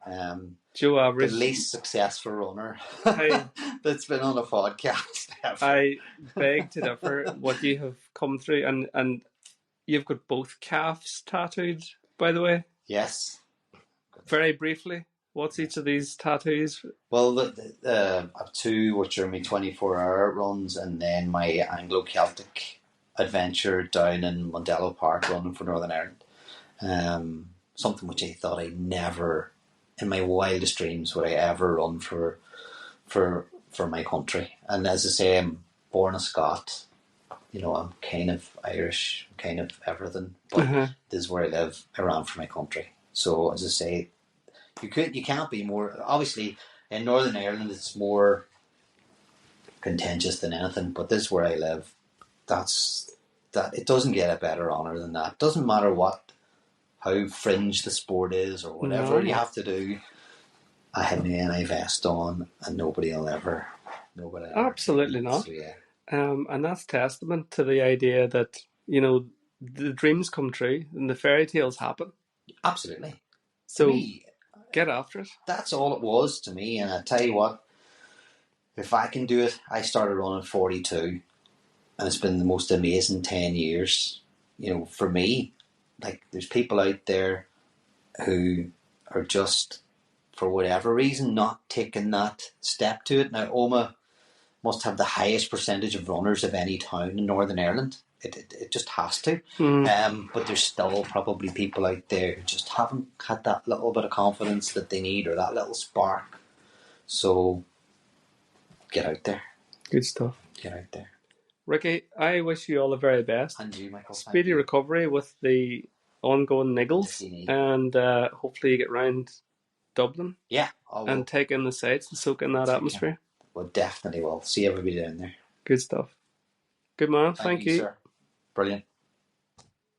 Joe Average, the least successful runner that's been on a podcast ever. I beg to differ. What you have come through, and you've got both calves tattooed, by the way. Yes. Very briefly, what's each of these tattoos? Well, I have 2 which are my 24-hour runs, and then my Anglo-Celtic adventure down in Mondello Park running for Northern Ireland. Something which I thought I never, in my wildest dreams, would I ever run for my country. And as I say, I'm born a Scot. You know, I'm kind of Irish, kind of everything. But this is where I live. I ran for my country. So as I say, you can't be more. Obviously, in Northern Ireland, it's more contentious than anything. But this is where I live. It doesn't get a better honour than that. It doesn't matter how fringe the sport is or whatever you have to do. I had my NI vest on, and nobody ever. Absolutely not. So, yeah. And that's testament to the idea that, you know, the dreams come true and the fairy tales happen. Absolutely. So get after it. That's all it was to me. And I tell you what, if I can do it, I started running 42, and it's been the most amazing 10 years. You know, for me, like, there's people out there who are just, for whatever reason, not taking that step to it. Now, Omagh must have the highest percentage of runners of any town in Northern Ireland. It just has to. But there's still probably people out there who just haven't had that little bit of confidence that they need, or that little spark. So get out there. Good stuff. Get out there. Ricky, I wish you all the very best. And you, Michael. Speedy recovery with the ongoing niggles, and hopefully you get round Dublin. Yeah. And take in the sights and soak in that atmosphere. Well, definitely will. See everybody down there. Good stuff. Good man. Thank you. Sir. Brilliant.